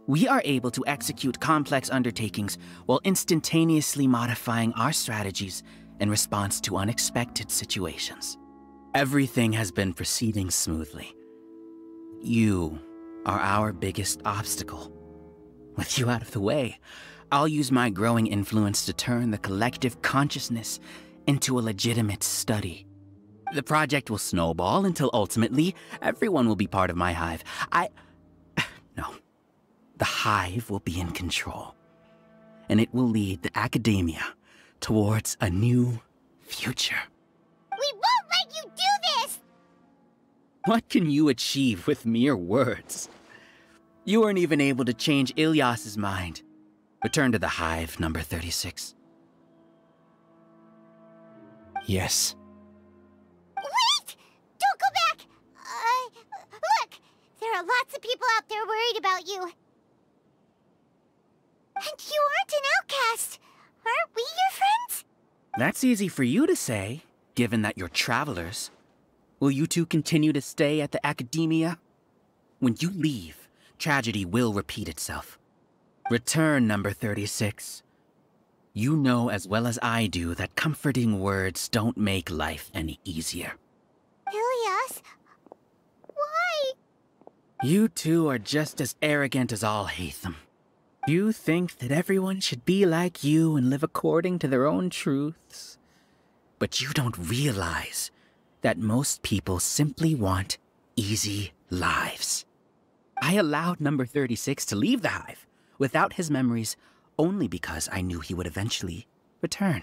We are able to execute complex undertakings while instantaneously modifying our strategies in response to unexpected situations. Everything has been proceeding smoothly. You are our biggest obstacle. With you out of the way, I'll use my growing influence to turn the collective consciousness into a legitimate study. The project will snowball until ultimately everyone will be part of my hive. No. The hive will be in control. And it will lead the academia towards a new future. We won't let you do this! What can you achieve with mere words? You weren't even able to change Ilyas's mind. Return to the hive, number 36. Yes. Wait! Don't go back! Look! There are lots of people out there worried about you. And you aren't an outcast. Aren't we your friends? That's easy for you to say, given that you're travelers. Will you two continue to stay at the academia? When you leave, tragedy will repeat itself. Return, number 36. You know as well as I do that comforting words don't make life any easier. Ilyas? Why? You two are just as arrogant as Alhaitham. You think that everyone should be like you and live according to their own truths. But you don't realize that most people simply want easy lives. I allowed number 36 to leave the hive without his memories only because I knew he would eventually return.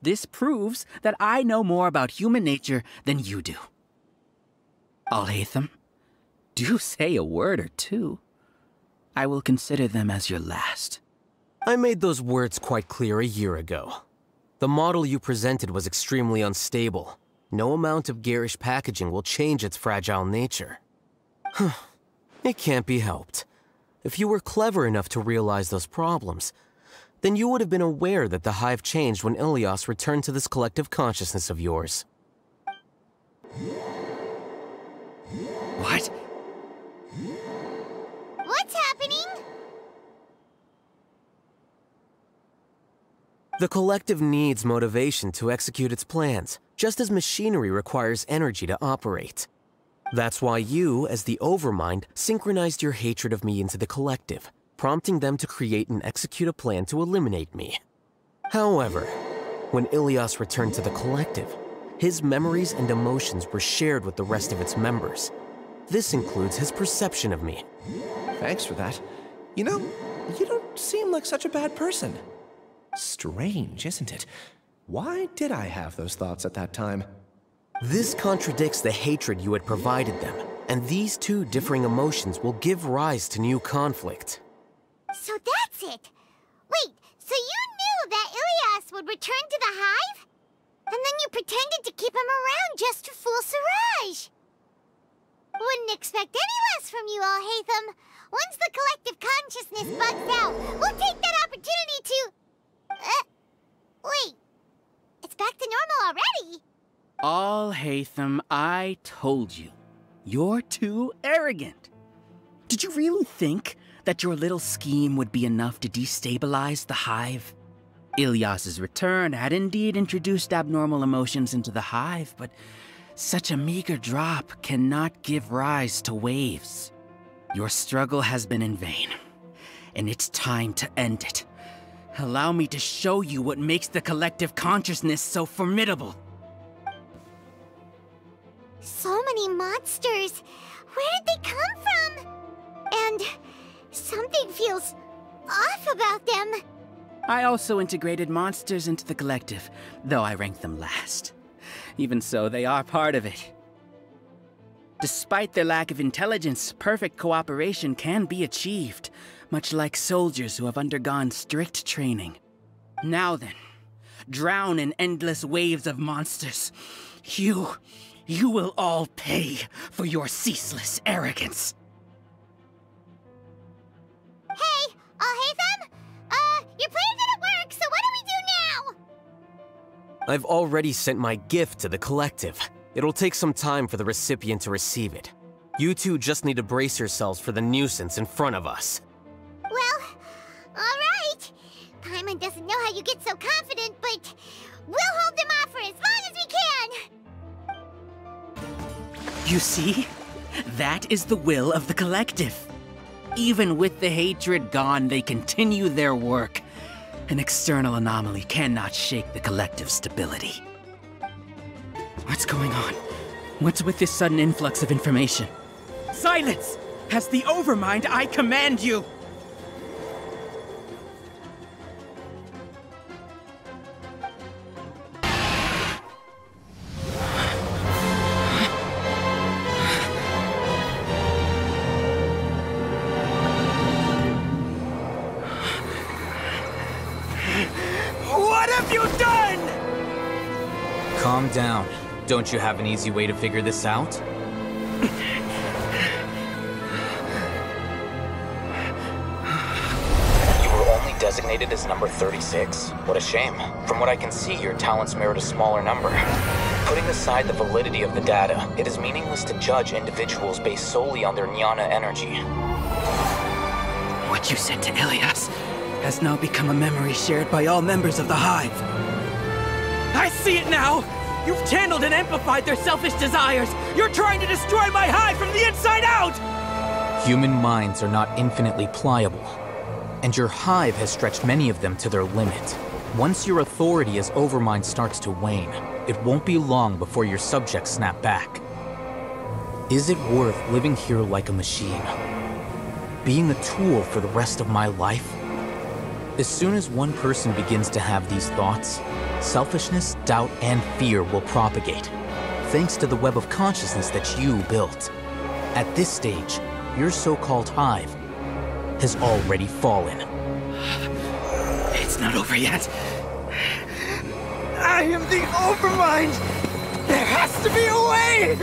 This proves that I know more about human nature than you do. Alhaitham, do say a word or two. I will consider them as your last. I made those words quite clear a year ago. The model you presented was extremely unstable. No amount of garish packaging will change its fragile nature. It can't be helped. If you were clever enough to realize those problems, then you would have been aware that the hive changed when Ilyas returned to this collective consciousness of yours. What? What's happening? The collective needs motivation to execute its plans, just as machinery requires energy to operate. That's why you, as the Overmind, synchronized your hatred of me into the collective, prompting them to create and execute a plan to eliminate me. However, when Ilyas returned to the collective, his memories and emotions were shared with the rest of its members. This includes his perception of me. Thanks for that. You know, you don't seem like such a bad person. Strange, isn't it? Why did I have those thoughts at that time? This contradicts the hatred you had provided them, and these two differing emotions will give rise to new conflict. So that's it. Wait, so you knew that Ilyas would return to the hive? And then you pretended to keep him around just to fool Siraj. Wouldn't expect any less from you, Alhaitham. Once the collective consciousness bugs out, we'll take that opportunity to... wait. It's back to normal already. Alhaitham, I told you. You're too arrogant. Did you really think that your little scheme would be enough to destabilize the hive? Ilyas's return had indeed introduced abnormal emotions into the hive, but such a meager drop cannot give rise to waves. Your struggle has been in vain, and it's time to end it. Allow me to show you what makes the collective consciousness so formidable. So many monsters. Where did they come from? And something feels off about them. I also integrated monsters into the collective, though I ranked them last. Even so, they are part of it. Despite their lack of intelligence, perfect cooperation can be achieved, much like soldiers who have undergone strict training. Now then, drown in endless waves of monsters. You will all pay for your ceaseless arrogance. Hey, Alhaitham! Your plan didn't work, so what do we do now? I've already sent my gift to the collective. It'll take some time for the recipient to receive it. You two just need to brace yourselves for the nuisance in front of us. Well, alright. Paimon doesn't know how you get so confident, but we'll hold them off for as long as we can. You see? That is the will of the collective. Even with the hatred gone, they continue their work. An external anomaly cannot shake the collective's stability. What's going on? What's with this sudden influx of information? Silence! As the Overmind, I command you! What have you done? Calm down. Don't you have an easy way to figure this out? You were only designated as number 36. What a shame. From what I can see, your talents merit a smaller number. Putting aside the validity of the data, it is meaningless to judge individuals based solely on their jnana energy. What you said to Ilias has now become a memory shared by all members of the Hive. I see it now! You've channeled and amplified their selfish desires! You're trying to destroy my Hive from the inside out! Human minds are not infinitely pliable, and your Hive has stretched many of them to their limit. Once your authority as Overmind starts to wane, it won't be long before your subjects snap back. Is it worth living here like a machine? Being a tool for the rest of my life? As soon as one person begins to have these thoughts, selfishness, doubt, and fear will propagate, thanks to the web of consciousness that you built. At this stage, your so-called Hive has already fallen. It's not over yet. I am the Overmind! There has to be a way!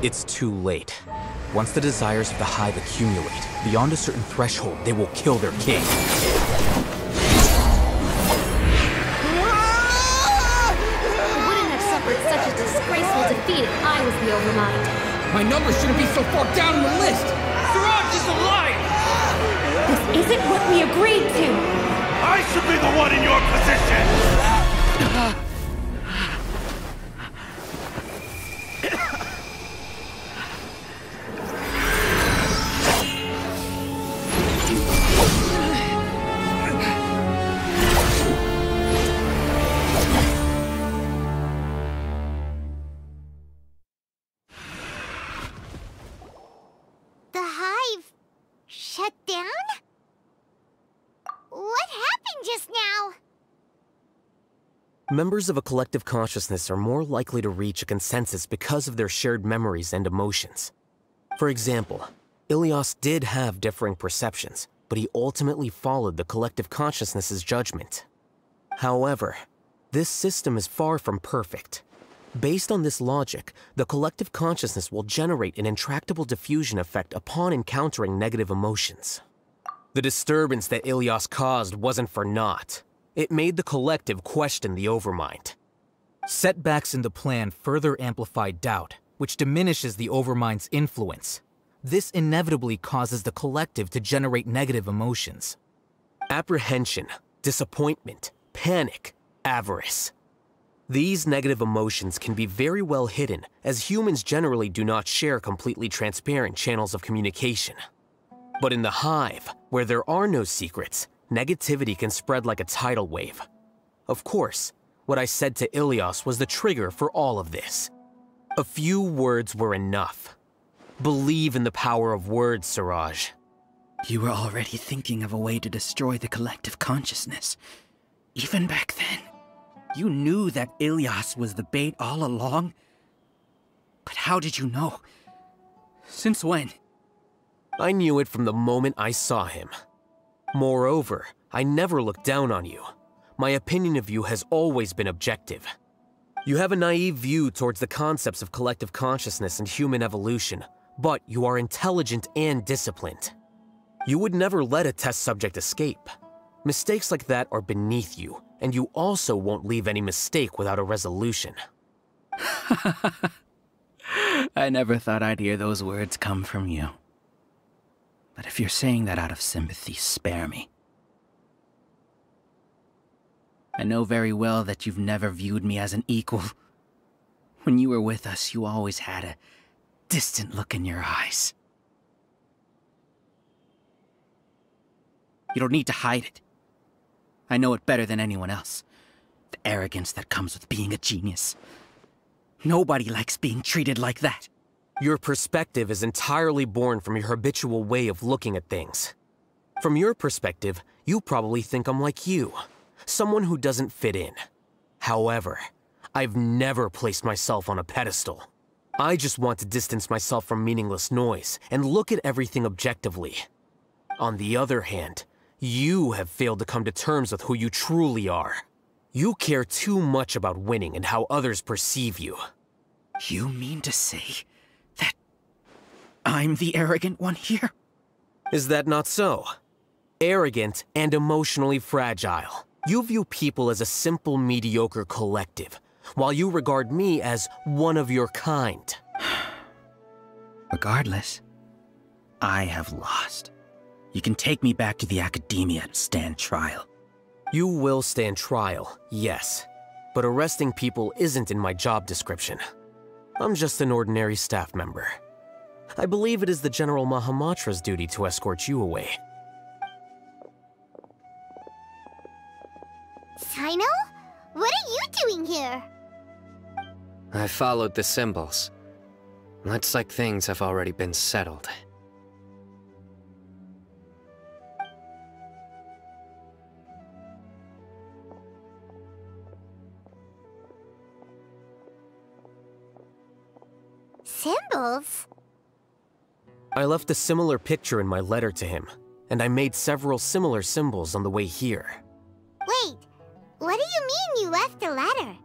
It's too late. Once the desires of the Hive accumulate, beyond a certain threshold, they will kill their king. I wouldn't have suffered such a disgraceful defeat if I was the Overmind. My number shouldn't be so far down on the list! Siraj is a liar! This isn't what we agreed to! I should be the one in your position! The Hive shut down? What happened just now? Members of a collective consciousness are more likely to reach a consensus because of their shared memories and emotions. For example, Ilias did have differing perceptions, but he ultimately followed the collective consciousness's judgment. However, this system is far from perfect. Based on this logic, the collective consciousness will generate an intractable diffusion effect upon encountering negative emotions. The disturbance that Ilias caused wasn't for naught. It made the collective question the Overmind. Setbacks in the plan further amplify doubt, which diminishes the Overmind's influence. This inevitably causes the collective to generate negative emotions. Apprehension, disappointment, panic, avarice. These negative emotions can be very well hidden, as humans generally do not share completely transparent channels of communication. But in the Hive, where there are no secrets, negativity can spread like a tidal wave. Of course, what I said to Ilias was the trigger for all of this. A few words were enough. Believe in the power of words, Siraj. You were already thinking of a way to destroy the collective consciousness. Even back then, you knew that Ilias was the bait all along. But how did you know? Since when? I knew it from the moment I saw him. Moreover, I never looked down on you. My opinion of you has always been objective. You have a naive view towards the concepts of collective consciousness and human evolution, but you are intelligent and disciplined. You would never let a test subject escape. Mistakes like that are beneath you, and you also won't leave any mistake without a resolution. I never thought I'd hear those words come from you. But if you're saying that out of sympathy, spare me. I know very well that you've never viewed me as an equal. When you were with us, you always had a distant look in your eyes. You don't need to hide it. I know it better than anyone else. The arrogance that comes with being a genius. Nobody likes being treated like that. Your perspective is entirely born from your habitual way of looking at things. From your perspective, you probably think I'm like you, someone who doesn't fit in. However, I've never placed myself on a pedestal. I just want to distance myself from meaningless noise and look at everything objectively. On the other hand, you have failed to come to terms with who you truly are. You care too much about winning and how others perceive you. You mean to say that I'm the arrogant one here? Is that not so? Arrogant and emotionally fragile. You view people as a simple, mediocre collective, while you regard me as one of your kind. Regardless, I have lost. You can take me back to the academia and stand trial. You will stand trial, yes. But arresting people isn't in my job description. I'm just an ordinary staff member. I believe it is the General Mahamatra's duty to escort you away. Sino? What are you doing here? I followed the symbols. Looks like things have already been settled. Symbols? I left a similar picture in my letter to him, and I made several similar symbols on the way here. Wait, what do you mean you left a letter?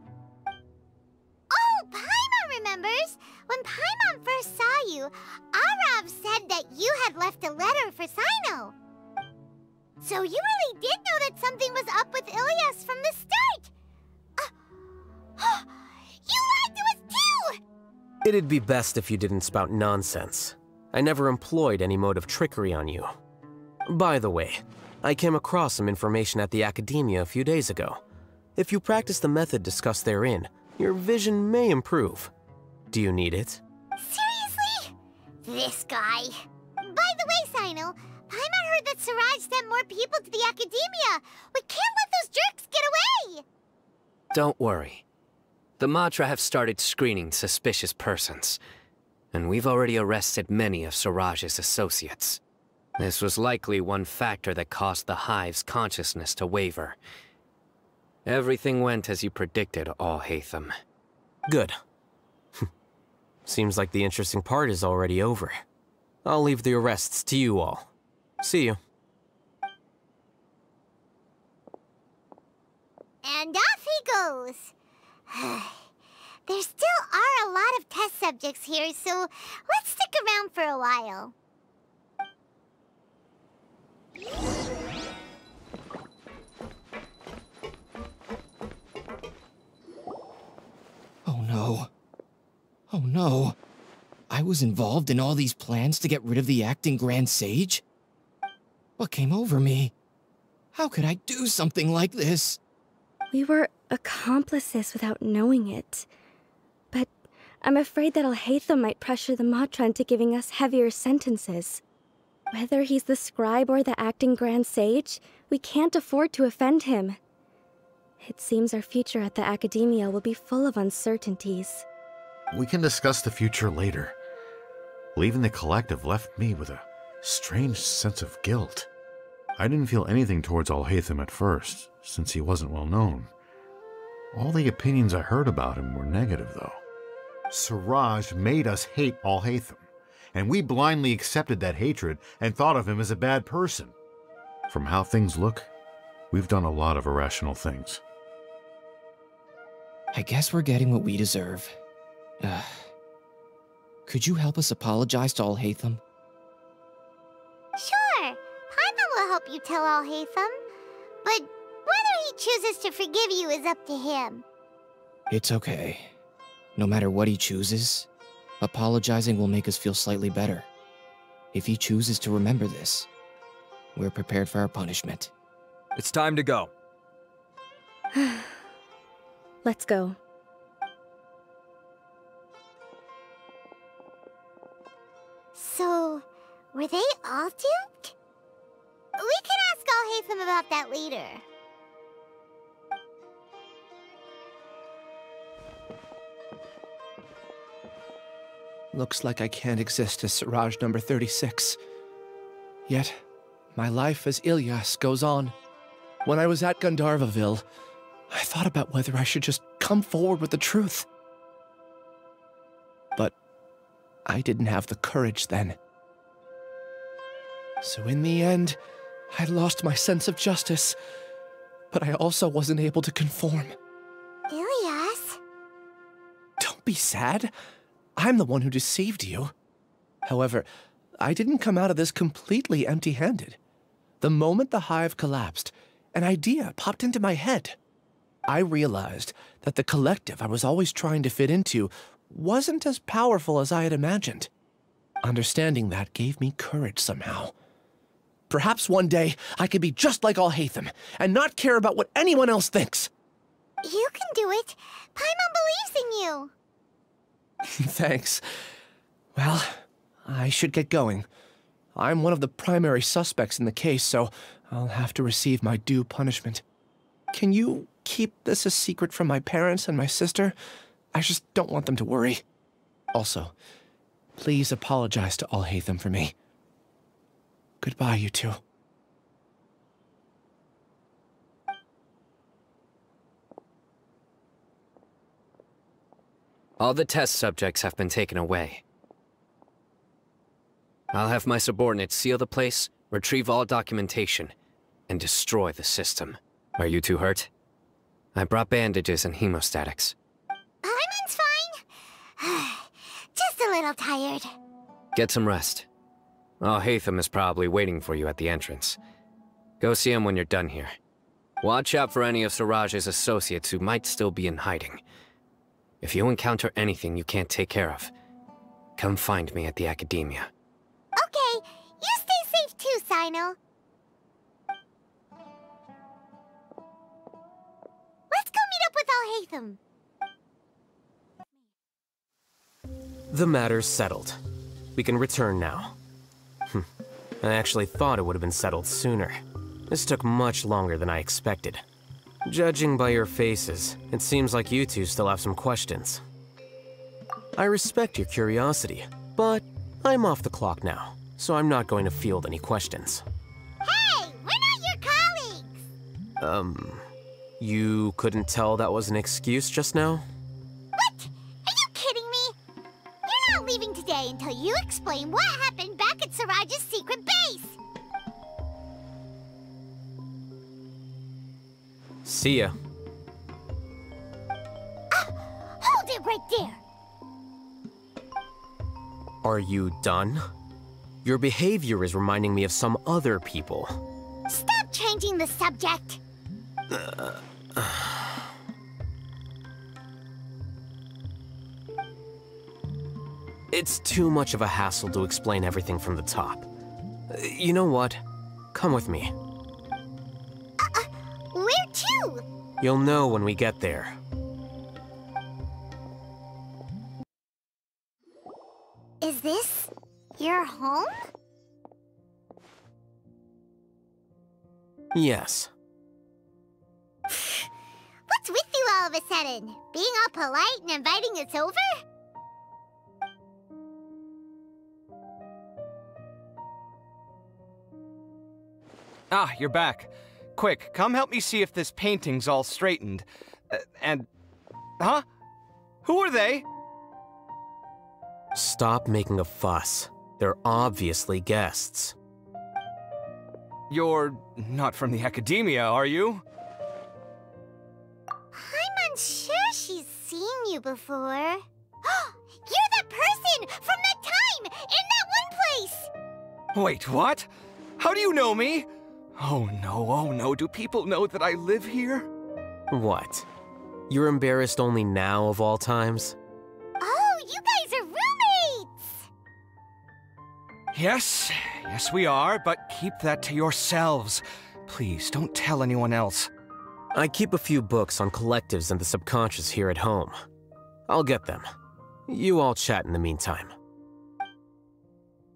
Oh, Paimon remembers! When Paimon first saw you, Arav said that you had left a letter for Sino. So you really did know that something was up with Ilias from the start! You lied to us too! It'd be best if you didn't spout nonsense. I never employed any mode of trickery on you. By the way, I came across some information at the Academia a few days ago. If you practice the method discussed therein, your vision may improve. Do you need it? Seriously? This guy. By the way, Sino, Paimon heard that Siraj sent more people to the Academia. We can't let those jerks get away! Don't worry. The Matra have started screening suspicious persons, and we've already arrested many of Siraj's associates. This was likely one factor that caused the Hive's consciousness to waver. Everything went as you predicted, Alhaitham. Good. Seems like the interesting part is already over. I'll leave the arrests to you all. See you. And off he goes. There still are a lot of test subjects here, so let's stick around for a while. Oh no. Oh no. I was involved in all these plans to get rid of the acting Grand Sage? What came over me? How could I do something like this? We were accomplices without knowing it. But I'm afraid that Alhaitham might pressure the Matra into giving us heavier sentences. Whether he's the scribe or the acting Grand Sage, we can't afford to offend him. It seems our future at the Academia will be full of uncertainties. We can discuss the future later. Leaving the collective left me with a strange sense of guilt. I didn't feel anything towards Alhaitham at first, since he wasn't well known. All the opinions I heard about him were negative, though. Siraj made us hate Alhaitham, and we blindly accepted that hatred and thought of him as a bad person. From how things look, we've done a lot of irrational things. I guess we're getting what we deserve. Could you help us apologize to Alhaitham? Sure, Paimon will help you tell Alhaitham, but whether he chooses to forgive you is up to him. It's okay. No matter what he chooses, apologizing will make us feel slightly better. If he chooses to remember this, we're prepared for our punishment. It's time to go. Let's go. So, were they all duped? We can ask Alhaitham about that later. Looks like I can't exist as Siraj number 36. Yet, my life as Ilyas goes on. When I was at Gandharvaville, I thought about whether I should just come forward with the truth. But I didn't have the courage then. So in the end, I lost my sense of justice, but I also wasn't able to conform. Ilyas? Don't be sad. I'm the one who deceived you. However, I didn't come out of this completely empty-handed. The moment the hive collapsed, an idea popped into my head. I realized that the collective I was always trying to fit into wasn't as powerful as I had imagined. Understanding that gave me courage somehow. Perhaps one day I could be just like Alhaitham and not care about what anyone else thinks. You can do it. Paimon believes in you. Thanks. Well, I should get going. I'm one of the primary suspects in the case, so I'll have to receive my due punishment. Can you keep this a secret from my parents and my sister? I just don't want them to worry. Also, please apologize to Alhaitham for me. Goodbye, you two. All the test subjects have been taken away. I'll have my subordinates seal the place, retrieve all documentation, and destroy the system. Are you two hurt? I brought bandages and hemostatics. Paimon's fine. Just a little tired. Get some rest. Alhaitham is probably waiting for you at the entrance. Go see him when you're done here. Watch out for any of Siraj's associates who might still be in hiding. If you encounter anything you can't take care of, come find me at the Academia. Okay, you stay safe too, Sino. Let's go meet up with Alhaitham. The matter's settled. We can return now. I actually thought it would have been settled sooner. This took much longer than I expected. Judging by your faces, it seems like you two still have some questions. I respect your curiosity, but I'm off the clock now, so I'm not going to field any questions. Hey, we're not your colleagues! You couldn't tell that was an excuse just now? What? Are you kidding me? You're not leaving today until you explain what happened back at Siraj's secret base! See ya. Hold it right there! Are you done? Your behavior is reminding me of some other people. Stop changing the subject! It's too much of a hassle to explain everything from the top. You know what? Come with me. Where to? You'll know when we get there. Is this your home? Yes. What's with you all of a sudden? Being all polite and inviting us over? Ah, you're back. Quick, come help me see if this painting's all straightened. Huh? Who are they? Stop making a fuss. They're obviously guests. You're not from the Academia, are you? I'm unsure she's seen you before. You're that person from that time in that one place! Wait, what? How do you know me? Oh no, do people know that I live here? What? You're embarrassed only now of all times? Oh, you guys are roommates! Yes we are, but keep that to yourselves. Please, don't tell anyone else. I keep a few books on collectives and the subconscious here at home. I'll get them. You all chat in the meantime.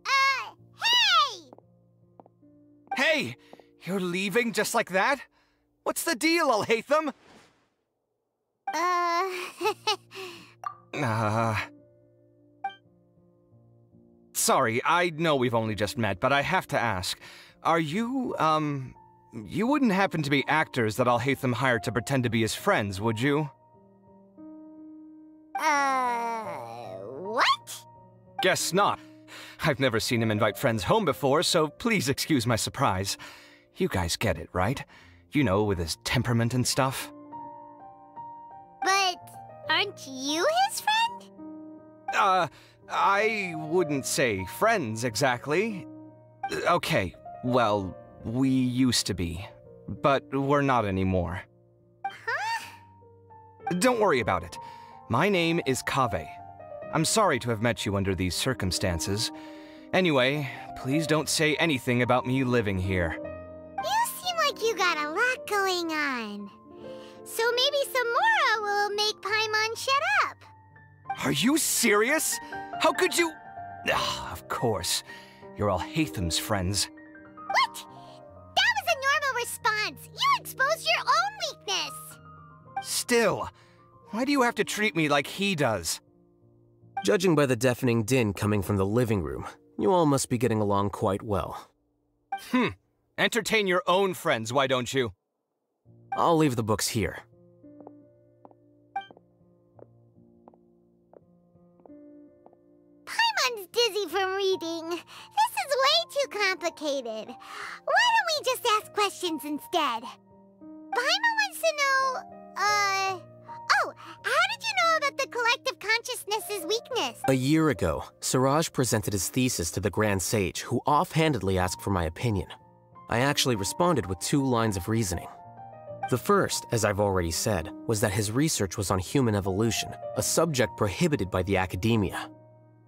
Hey! Hey! You're leaving just like that? What's the deal, Alhaitham? Sorry, I know we've only just met, but I have to ask. Are you, you wouldn't happen to be actors that Alhaitham hired to pretend to be his friends, would you? What? Guess not. I've never seen him invite friends home before, so please excuse my surprise. You guys get it, right? You know, with his temperament and stuff. But aren't you his friend? I wouldn't say friends, exactly. Okay, well, we used to be. But we're not anymore. Huh? Don't worry about it. My name is Kaveh. I'm sorry to have met you under these circumstances. Anyway, please don't say anything about me living here. You seem like you got a lot going on. So maybe Samora will make Paimon shut up. Are you serious? How could you? Of course. You're Alhaitham's friends. What? That was a normal response. You exposed your own weakness. Still, why do you have to treat me like he does? Judging by the deafening din coming from the living room, you all must be getting along quite well. Entertain your own friends, why don't you? I'll leave the books here. Paimon's dizzy from reading. This is way too complicated. Why don't we just ask questions instead? Paimon wants to know, oh, how did you know about the collective consciousness's weakness? A year ago, Suraj presented his thesis to the Grand Sage, who offhandedly asked for my opinion. I actually responded with 2 lines of reasoning. The first, as I've already said, was that his research was on human evolution, a subject prohibited by the academia.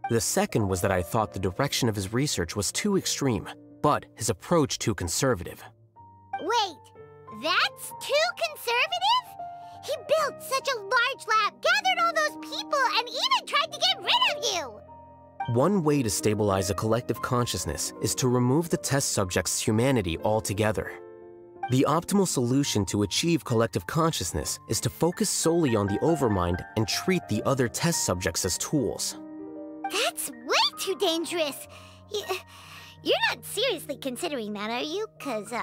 The second was that I thought the direction of his research was too extreme, but his approach too conservative. Wait, that's too conservative? He built such a large lab, gathered all those people, and even tried to get rid of you! One way to stabilize a collective consciousness is to remove the test subject's humanity altogether. The optimal solution to achieve collective consciousness is to focus solely on the overmind and treat the other test subjects as tools. That's way too dangerous! You're not seriously considering that, are you? 'Cause,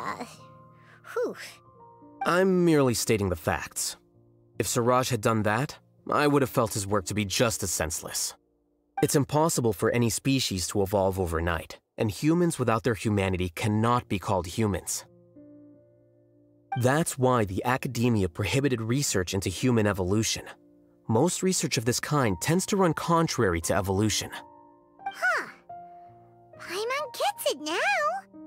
whew. I'm merely stating the facts. If Suraj had done that, I would have felt his work to be just as senseless. It's impossible for any species to evolve overnight, and humans without their humanity cannot be called humans. That's why the academia prohibited research into human evolution. Most research of this kind tends to run contrary to evolution. Huh. Paimon gets it now.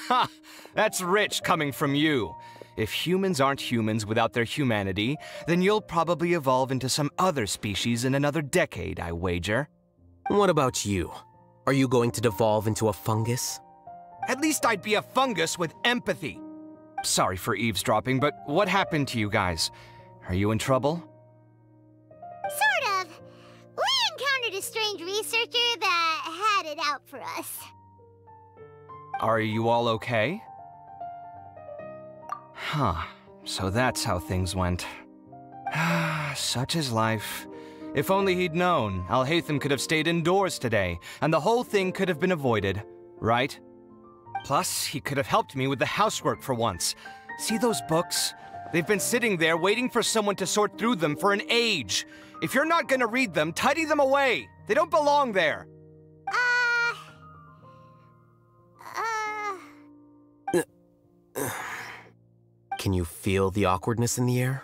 Ha! That's rich coming from you. If humans aren't humans without their humanity, then you'll probably evolve into some other species in another decade, I wager. What about you? Are you going to devolve into a fungus? At least I'd be a fungus with empathy. Sorry for eavesdropping, but what happened to you guys? Are you in trouble? Sort of. We encountered a strange researcher that had it out for us. Are you all okay? Huh. So that's how things went. Such is life. If only he'd known, Alhaitham could have stayed indoors today, and the whole thing could have been avoided, right? Plus, he could have helped me with the housework for once. See those books? They've been sitting there waiting for someone to sort through them for an age. If you're not gonna read them, tidy them away. They don't belong there. Can you feel the awkwardness in the air?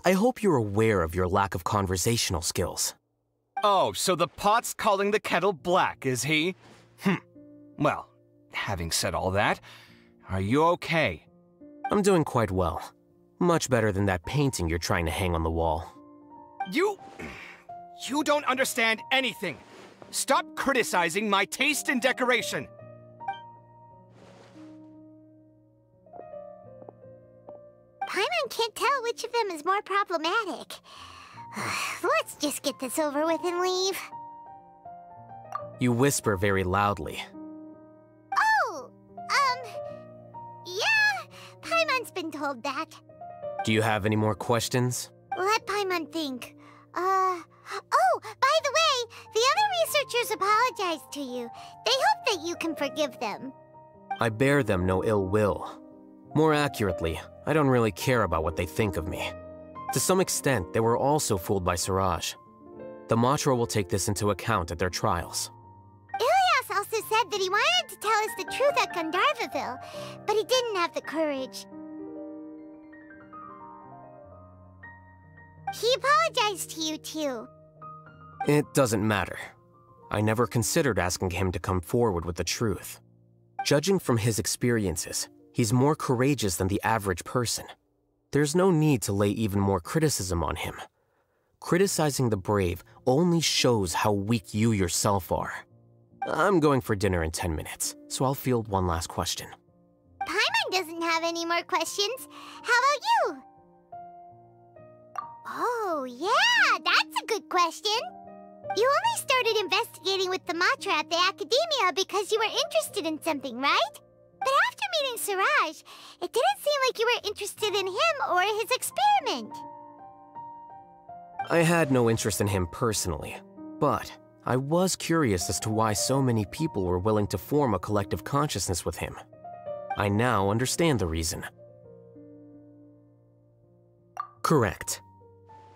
I hope you're aware of your lack of conversational skills. Oh, so the pot's calling the kettle black, is he? Well, having said all that, are you okay? I'm doing quite well. Much better than that painting you're trying to hang on the wall. You don't understand anything. Stop criticizing my taste in decoration. Paimon can't tell which of them is more problematic. Let's just get this over with and leave. You whisper very loudly. Oh, yeah, Paimon's been told that. Do you have any more questions? Let Paimon think. Oh, by the way, the other researchers apologized to you. They hope that you can forgive them. I bear them no ill will. More accurately, I don't really care about what they think of me. To some extent, they were also fooled by Siraj. The Matra will take this into account at their trials. Ilias also said that he wanted to tell us the truth at Gandharvaville, but he didn't have the courage. He apologized to you, too. It doesn't matter. I never considered asking him to come forward with the truth. Judging from his experiences, he's more courageous than the average person. There's no need to lay even more criticism on him. Criticizing the brave only shows how weak you yourself are. I'm going for dinner in 10 minutes, so I'll field one last question. Paimon doesn't have any more questions. How about you? Oh, yeah, that's a good question. You only started investigating with the Matra at the Academia because you were interested in something, right? But after meeting Siraj, it didn't seem like you were interested in him or his experiment. I had no interest in him personally, but I was curious as to why so many people were willing to form a collective consciousness with him. I now understand the reason. Correct.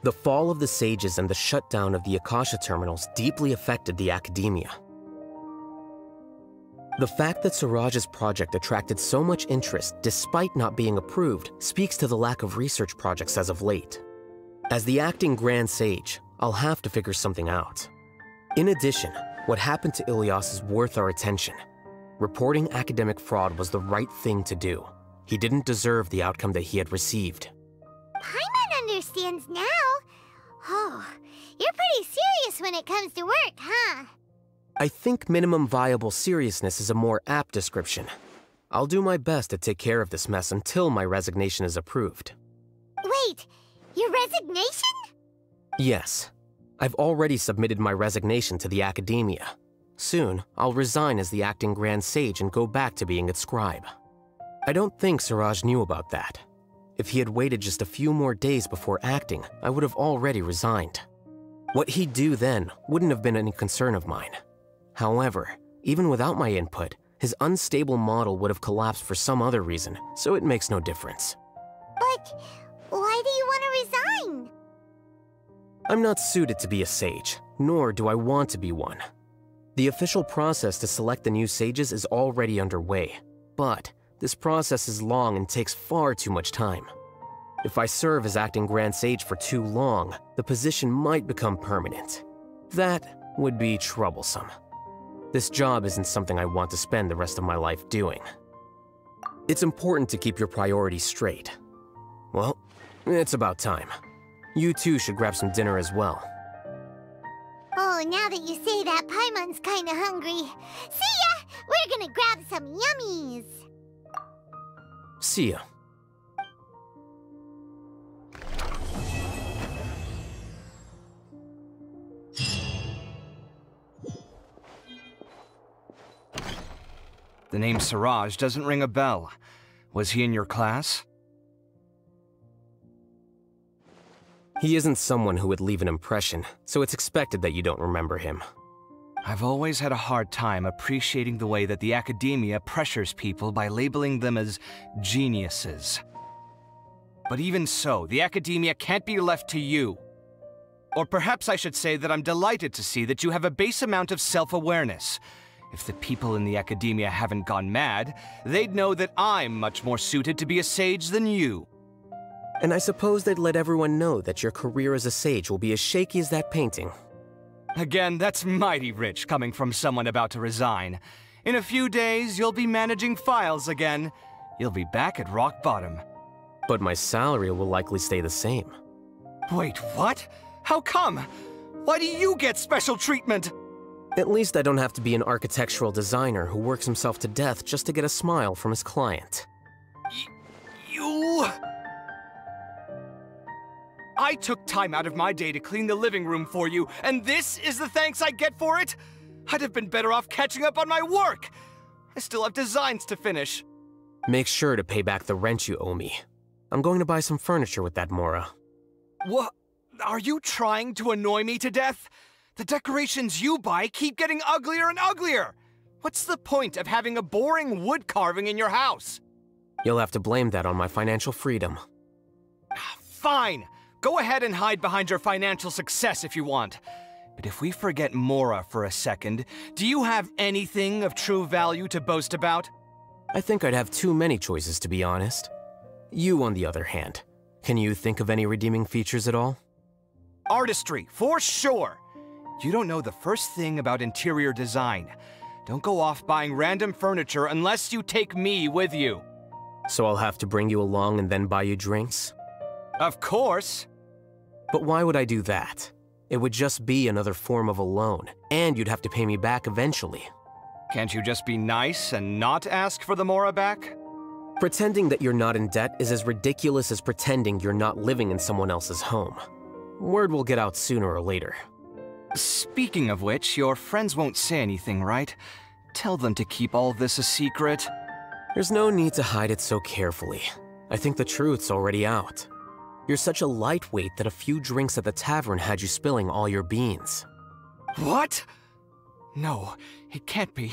The fall of the Sages and the shutdown of the Akasha terminals deeply affected the Academia. The fact that Siraj's project attracted so much interest despite not being approved speaks to the lack of research projects as of late. As the acting Grand Sage, I'll have to figure something out. In addition, what happened to Ilias is worth our attention. Reporting academic fraud was the right thing to do. He didn't deserve the outcome that he had received. Paimon understands now. Oh, you're pretty serious when it comes to work, huh? I think minimum viable seriousness is a more apt description. I'll do my best to take care of this mess until my resignation is approved. Wait, your resignation? Yes. I've already submitted my resignation to the Academia. Soon, I'll resign as the acting Grand Sage and go back to being its scribe. I don't think Siraj knew about that. If he had waited just a few more days before acting, I would have already resigned. What he'd do then wouldn't have been any concern of mine. However, even without my input, his unstable model would have collapsed for some other reason, so it makes no difference. But why do you want to resign? I'm not suited to be a sage, nor do I want to be one. The official process to select the new sages is already underway, but this process is long and takes far too much time. If I serve as acting Grand Sage for too long, the position might become permanent. That would be troublesome. This job isn't something I want to spend the rest of my life doing. It's important to keep your priorities straight. Well, it's about time. You two should grab some dinner as well. Oh, now that you say that, Paimon's kinda hungry. See ya! We're gonna grab some yummies! See ya. The name Siraj doesn't ring a bell. Was he in your class? He isn't someone who would leave an impression, so it's expected that you don't remember him. I've always had a hard time appreciating the way that the Academia pressures people by labeling them as geniuses. But even so, the Academia can't be left to you. Or perhaps I should say that I'm delighted to see that you have a base amount of self-awareness. If the people in the Academia haven't gone mad, they'd know that I'm much more suited to be a sage than you. And I suppose they'd let everyone know that your career as a sage will be as shaky as that painting. Again, that's mighty rich coming from someone about to resign. In a few days, you'll be managing files again. You'll be back at rock bottom. But my salary will likely stay the same. Wait, what? How come? Why do you get special treatment? At least I don't have to be an architectural designer who works himself to death just to get a smile from his client. You... I took time out of my day to clean the living room for you, and this is the thanks I get for it? I'd have been better off catching up on my work. I still have designs to finish. Make sure to pay back the rent you owe me. I'm going to buy some furniture with that, Mora. What? Are you trying to annoy me to death? The decorations you buy keep getting uglier and uglier. What's the point of having a boring wood carving in your house? You'll have to blame that on my financial freedom. Fine. Go ahead and hide behind your financial success if you want. But if we forget Mora for a second, do you have anything of true value to boast about? I think I'd have too many choices, to be honest. You, on the other hand, can you think of any redeeming features at all? Artistry, for sure. You don't know the first thing about interior design. Don't go off buying random furniture unless you take me with you. So I'll have to bring you along and then buy you drinks? Of course. But why would I do that? It would just be another form of a loan, and you'd have to pay me back eventually. Can't you just be nice and not ask for the Mora back? Pretending that you're not in debt is as ridiculous as pretending you're not living in someone else's home. Word will get out sooner or later. Speaking of which, your friends won't say anything, right? Tell them to keep all this a secret. There's no need to hide it so carefully. I think the truth's already out. You're such a lightweight that a few drinks at the tavern had you spilling all your beans. What? No, it can't be.